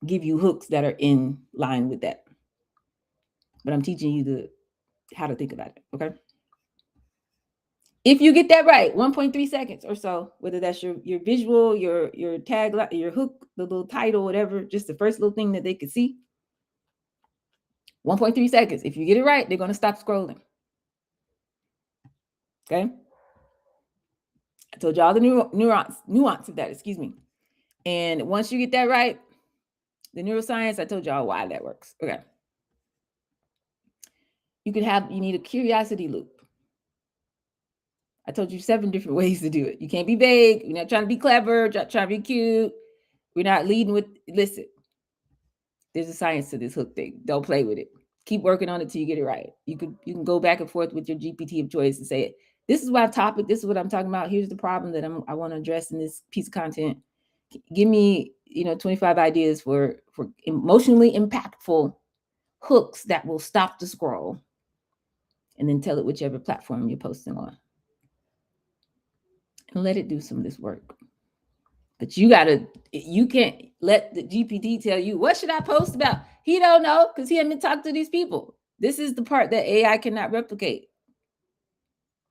give you hooks that are in line with that. But I'm teaching you how to think about it, okay? If you get that right, 1.3 seconds or so, whether that's your visual, your tag, your hook, the little title, whatever, just the first little thing that they could see, 1.3 seconds. If you get it right, they're going to stop scrolling. Okay? I told you all the nuance of that, excuse me. And once you get that right, the neuroscience, I told y'all why that works. Okay. You need a curiosity loop. I told you 7 different ways to do it. You can't be vague. You're not trying to be clever, trying to be cute. We're not leading with, listen, there's a science to this hook thing. Don't play with it. Keep working on it till you get it right. You can go back and forth with your GPT of choice and say, this is my topic. This is what I'm talking about. Here's the problem that I want to address in this piece of content. Give me, 25 ideas for emotionally impactful hooks that will stop the scroll. And then tell it whichever platform you're posting on. And let it do some of this work. But you can't let the GPT tell you, what should I post about? He don't know because he hasn't talked to these people. This is the part that AI cannot replicate.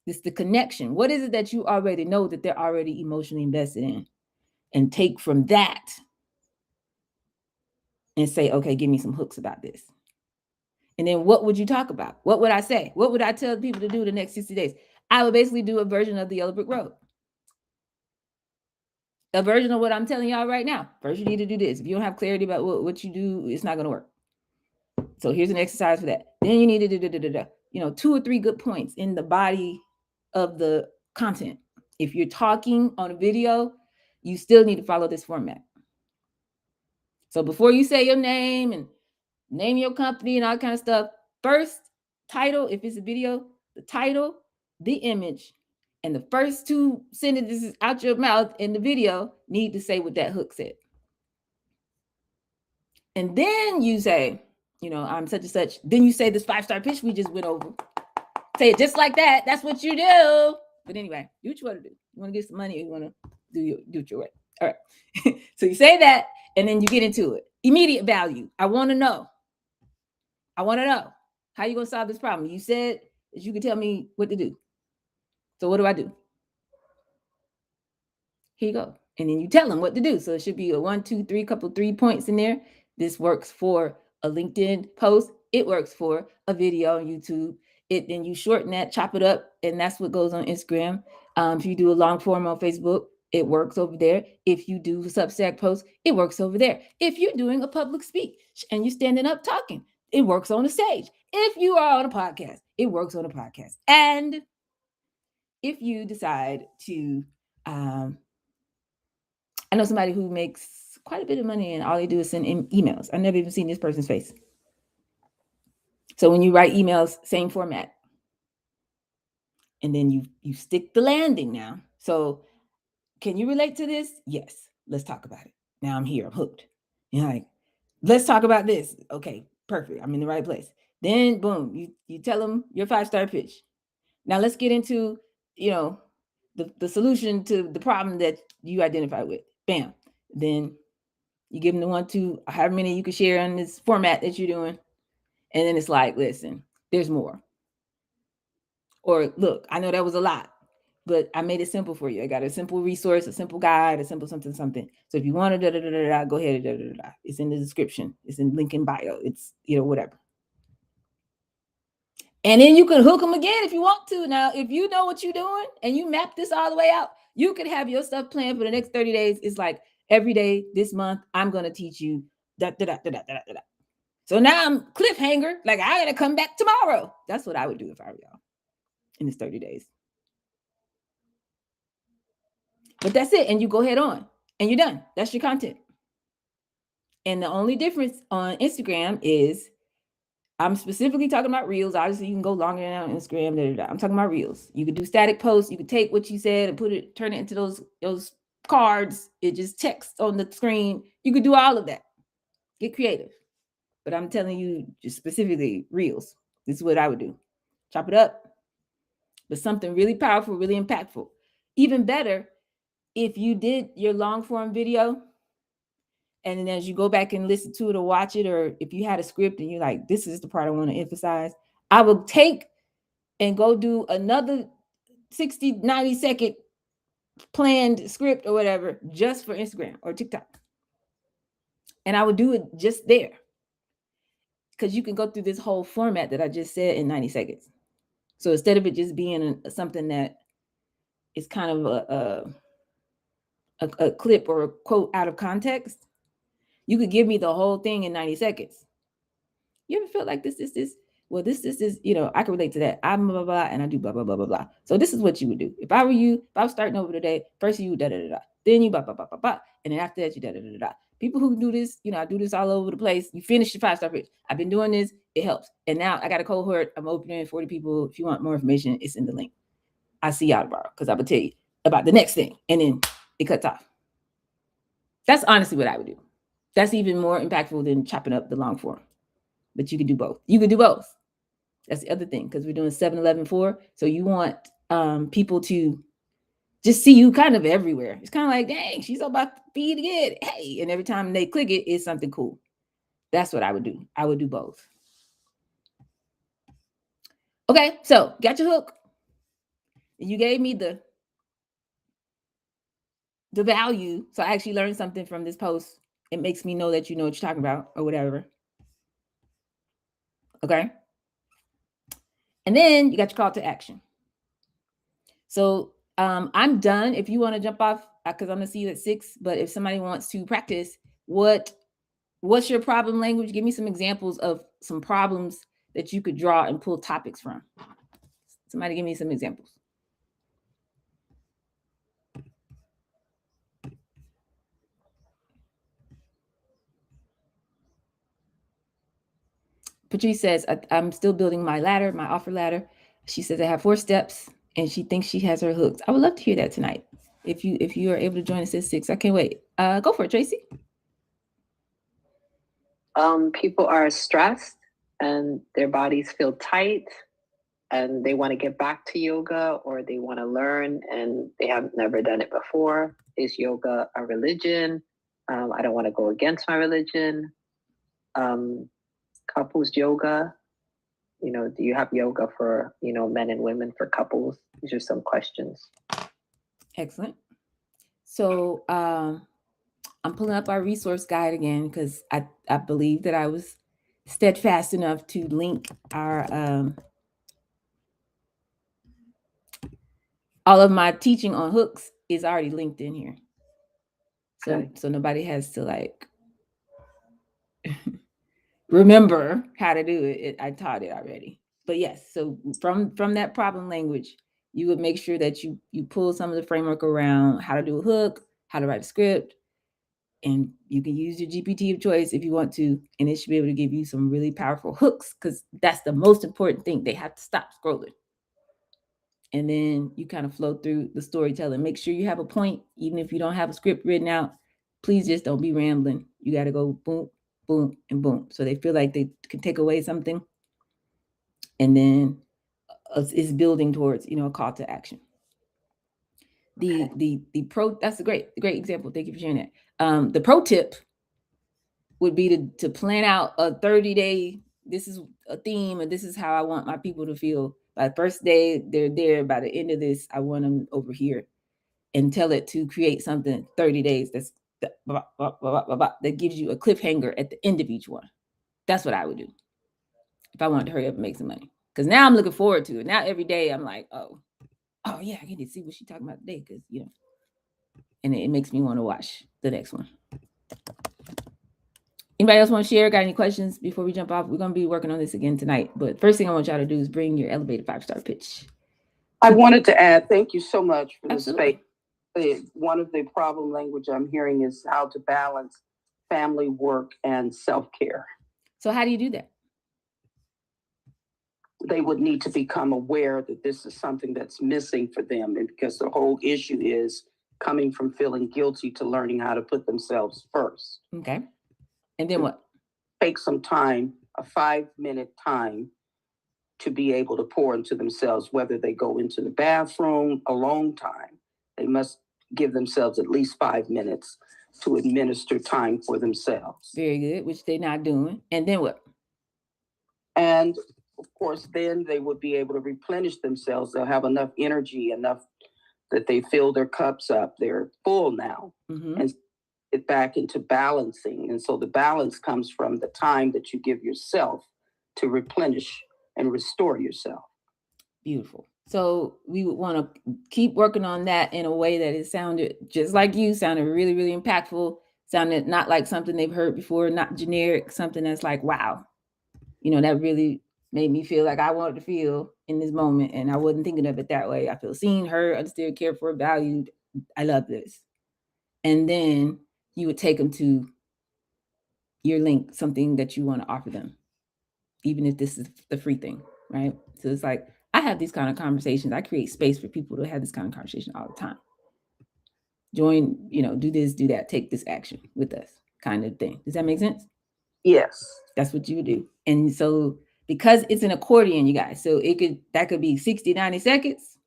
It's the connection. What is it that you already know that they're already emotionally invested in? And take from that and say, okay, give me some hooks about this. And then what would you talk about? What would I say? What would I tell people to do the next 60 days? I would basically do a version of the Yellow Brick Road. A version of what I'm telling y'all right now. First, you need to do this. If you don't have clarity about what you do, it's not going to work. So here's an exercise for that. Then you need to do 2 or 3 good points in the body of the content. If you're talking on a video, you still need to follow this format. So before you say your name and name your company and all kind of stuff, first title, if it's a video, the title, the image, and the first 2 sentences out your mouth in the video need to say what that hook said. And then you say, I'm such and such. Then you say this 5-star pitch we just went over. Say it just like that. That's what you do. But anyway, do what you want to do. You want to get some money or you want to do it your way. All right. So you say that and then you get into it. Immediate value. I want to know. How are you going to solve this problem? You said that you could tell me what to do. So what do I do? Here you go. And then you tell them what to do. So it should be a 1, 2, 3, couple 3 points in there. This works for a LinkedIn post. It works for a video on YouTube. Then you shorten that, chop it up, and that's what goes on Instagram. If you do a long form on Facebook, it works over there. If you do a Substack post, it works over there. If you're doing a public speak and you're standing up talking, it works on the stage. If you are on a podcast, it works on a podcast. And if you decide to, I know somebody who makes quite a bit of money and all they do is send emails. I've never even seen this person's face. So when you write emails, same format. And then you stick the landing now. So can you relate to this? Yes. Let's talk about it. Now I'm here. I'm hooked. You're like, Let's talk about this. Okay, perfect. I'm in the right place. Then boom, you tell them your 5-star pitch. Now let's get into, the solution to the problem that you identify with. Bam. Then you give them the 1, 2, however many you can share on this format that you're doing. And then it's like, listen, there's more. Or look, I know that was a lot, but I made it simple for you. I got a simple resource, a simple guide, a simple something. So if you want to go ahead. It's in the description. It's in link in bio. It's, whatever. And then you can hook them again if you want to. Now, if you know what you're doing and you map this all the way out, you can have your stuff planned for the next 30 days. It's like every day this month, I'm going to teach you da. So now I'm cliffhanger. Like I got to come back tomorrow. That's what I would do if I were y'all in this 30 days. But that's it. And you go head on and you're done. That's your content. And the only difference on Instagram is I'm specifically talking about reels. Obviously, you can go longer than on Instagram. I'm talking about reels. You could do static posts. You could take what you said and turn it into those cards. It just text on the screen. You could do all of that. Get creative. But I'm telling you just specifically reels. This is what I would do. Chop it up. But something really powerful, really impactful. Even better, if you did your long form video, and then as you go back and listen to it or watch it, or if you had a script and you're like, this is the part I want to emphasize, I will take and go do another 60, 90-second planned script or whatever just for Instagram or TikTok. And I would do it just there. Because you can go through this whole format that I just said in 90 seconds. So instead of it just being something that is kind of a clip or a quote out of context, you could give me the whole thing in 90 seconds. You ever felt like this? Well, this is, I can relate to that. I'm blah, blah, blah, and I do blah, blah, blah, blah, blah. So this is what you would do. If I were you, if I was starting over today, first you da, da, da, da. Then you blah, blah, blah, blah, blah. And then after that, you da, da, da, da. People who do this, I do this all over the place. You finish your 5-star pitch. I've been doing this. It helps. And now I got a cohort. I'm opening 40 people. If you want more information, it's in the link. I see y'all tomorrow because I will tell you about the next thing. And then it cuts off. That's honestly what I would do. That's even more impactful than chopping up the long form. But you can do both. You can do both. That's the other thing, because we're doing 7-11-4. So you want people to just see you kind of everywhere. It's kind of like, dang, she's about to feed again. Hey, and every time they click it, it's something cool. That's what I would do. I would do both. Okay, so got your hook. You gave me the value. So I actually learned something from this post. It makes me know that you know what you're talking about or whatever. Okay. And then you got your call to action. So I'm done. If you want to jump off, because I'm going to see you at 6. But if somebody wants to practice, what's your problem language? Give me some examples of some problems that you could draw and pull topics from. Somebody give me some examples. Patrice says, I'm still building my ladder, my offer ladder. She says I have 4 steps and she thinks she has her hooks. I would love to hear that tonight. If you are able to join us at 6, I can't wait. Go for it, Tracy. People are stressed and their bodies feel tight and they want to get back to yoga, or they want to learn and they have never done it before. Is yoga a religion? I don't want to go against my religion. Couples yoga, do you have yoga for, men and women, for couples? These are some questions. Excellent. So I'm pulling up our resource guide again because I believe that I was steadfast enough to link our all of my teaching on hooks is already linked in here. So okay. So nobody has to like remember how to do it. I taught it already. But yes, so from that problem language, you would make sure that you pull some of the framework around how to do a hook, how to write a script, and you can use your GPT of choice if you want to, and it should be able to give you some really powerful hooks, because that's the most important thing. They have to stop scrolling. And then you kind of flow through the storytelling. Make sure you have a point, even if you don't have a script written out. Please just don't be rambling. You got to go boom, boom, and boom. So they feel like they can take away something, and then it's building towards, a call to action. The pro, that's a great example. Thank you for sharing that. The pro tip would be to plan out a 30-day, this is a theme, and this is how I want my people to feel. By the first day, they're there. By the end of this, I want them over here. And tell it to create something 30 days that gives you a cliffhanger at the end of each one. That's what I would do if I wanted to hurry up and make some money. Because now I'm looking forward to it. Now every day I'm like, oh yeah, I get to see what she's talking about today. Because, and it makes me want to watch the next one. Anybody else want to share? Got any questions before we jump off? We're going to be working on this again tonight. But first thing I want y'all to do is bring your elevated 5-star pitch. I wanted to add, thank you so much for the Absolutely. space. One of the problem language I'm hearing is how to balance family, work, and self-care. So how do you do that? They would need to become aware that this is something that's missing for them. And because the whole issue is coming from feeling guilty to learning how to put themselves first. Okay. And then what? Take some time, a 5-minute time, to be able to pour into themselves, whether they go into the bathroom a long time. They must give themselves at least 5 minutes to administer time for themselves. Very good, which they're not doing. And then what? And of course, then they would be able to replenish themselves. They'll have enough energy, enough that they fill their cups up. They're full now. Mm-hmm. And get back into balancing. And so the balance comes from the time that you give yourself to replenish and restore yourself. Beautiful. So we would want to keep working on that in a way that it sounded just like you, sounded really, really impactful, sounded not like something they've heard before, not generic, something that's like, wow, that really made me feel like I wanted to feel in this moment. And I wasn't thinking of it that way. I feel seen, heard, understood, cared for, valued. I love this. And then you would take them to your link, something that you want to offer them, even if this is the free thing, right? So it's like, I have these kind of conversations. I create space for people to have this kind of conversation all the time. Join, do this, do that, take this action with us kind of thing. Does that make sense? Yes. That's what you do. And so because it's an accordion, you guys, so that could be 60, 90 seconds.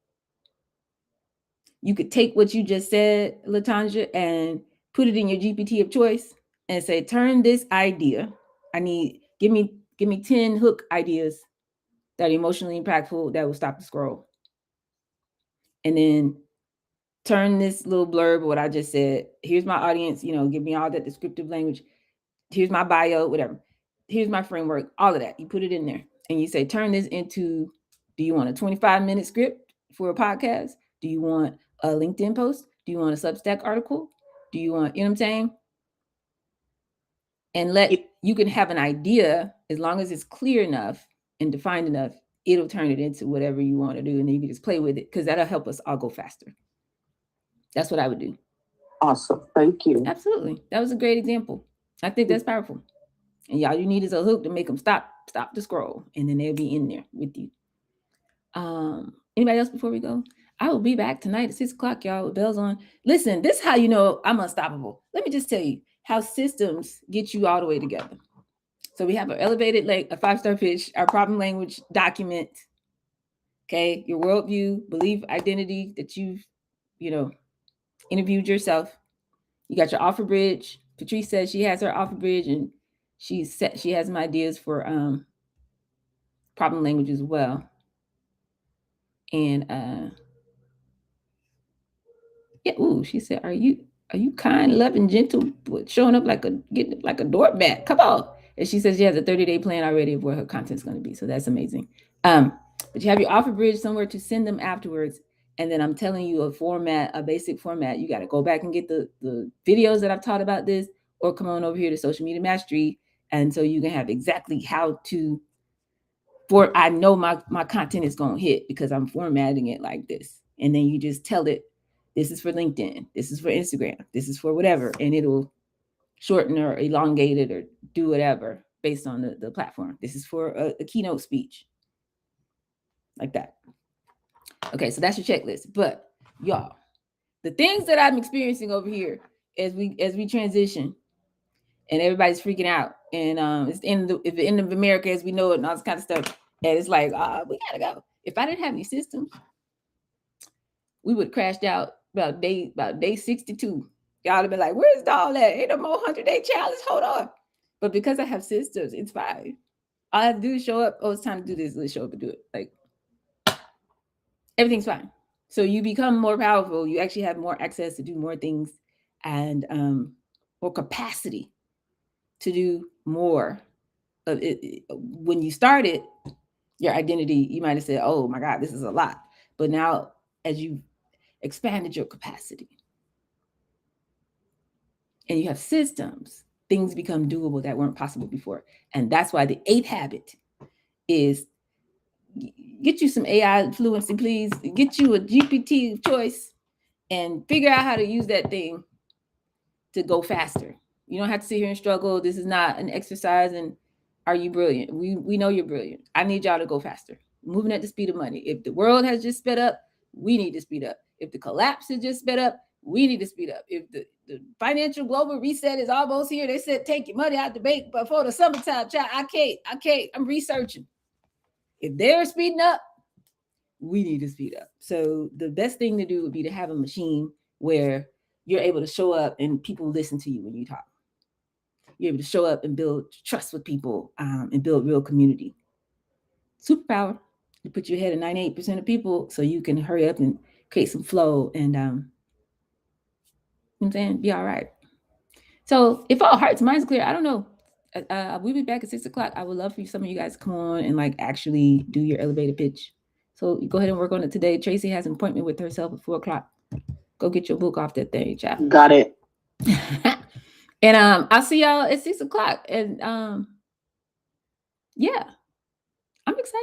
You could take what you just said, LaTanja, and put it in your GPT of choice and say, turn this idea. Give me 10 hook ideas that are emotionally impactful that will stop the scroll. And then turn this little blurb, what I just said. Here's my audience, give me all that descriptive language. Here's my bio, whatever. Here's my framework, all of that. You put it in there and you say, turn this into, do you want a 25-minute script for a podcast? Do you want a LinkedIn post? Do you want a Substack article? Do you want, you know what I'm saying? And you can have an idea, as long as it's clear enough and defined enough, it'll turn it into whatever you want to do. And then you can just play with it, because that'll help us all go faster. That's what I would do. Awesome. Thank you. Absolutely. That was a great example. I think that's powerful. And all you need is a hook to make them stop the scroll. And then they'll be in there with you. Anybody else before we go? I will be back tonight at 6:00, y'all, with bells on. Listen, this is how you know I'm unstoppable. Let me just tell you how systems get you all the way together. So we have an elevated, a 5-star pitch, our problem language document. Okay, your worldview, belief, identity that you've, interviewed yourself. You got your offer bridge. Patrice says she has her offer bridge, and she has some ideas for problem language as well. And she said, are you kind, loving, gentle, but showing up getting like a doormat? Come on. And she says she has a 30-day plan already of where her content's going to be. So that's amazing. But you have your offer bridge somewhere to send them afterwards. And then I'm telling you a basic format. You got to go back and get the videos that I've taught about this, or come on over here to Social Media Mastery. And so you can have exactly how to, I know my content is going to hit because I'm formatting it like this. And then you just tell it, this is for LinkedIn, this is for Instagram, this is for whatever. And it'll shorten or elongate it or do whatever based on the platform. This is for a keynote speech. Like that. Okay, so that's your checklist. But y'all, the things that I'm experiencing over here as we transition and everybody's freaking out and it's in the end of America as we know it and all this kind of stuff. And it's like, we gotta go. If I didn't have any systems, we would have crashed out about day 62. Y'all have been like, where's all that? Ain't no more 100-day challenge. Hold on. But because I have systems, it's fine. All I have to do is show up. Oh, it's time to do this. Let's show up and do it. Like, everything's fine. So you become more powerful. You actually have more access to do more things and more capacity to do more of it. When you started your identity, you might have said, oh my God, this is a lot. But now as you expanded your capacity and you have systems, things become doable that weren't possible before. And that's why the 8th habit is get you some AI fluency, please. Get you a GPT of choice and figure out how to use that thing to go faster. You don't have to sit here and struggle. This is not an exercise in are you brilliant? We know you're brilliant. I need y'all to go faster. Moving at the speed of money. If the world has just sped up, we need to speed up. If the collapse has just sped up, we need to speed up. If the financial global reset is almost here, they said take your money out the bank before the summertime. Child, I can't. I'm researching. If they're speeding up, we need to speed up. So the best thing to do would be to have a machine where you're able to show up and people listen to you when you talk. You're able to show up and build trust with people and build real community. Superpower. You put you ahead of 98% of people so you can hurry up and create some flow and, you know what I'm saying, be all right. So if all hearts and minds are clear, I don't know. We'll be back at 6 o'clock. I would love for some of you guys to come on and like actually do your elevator pitch. So go ahead and work on it today. Tracy has an appointment with herself at 4 o'clock. Go get your book off that thing, child. Got it. And I'll see y'all at 6 o'clock. And yeah, I'm excited.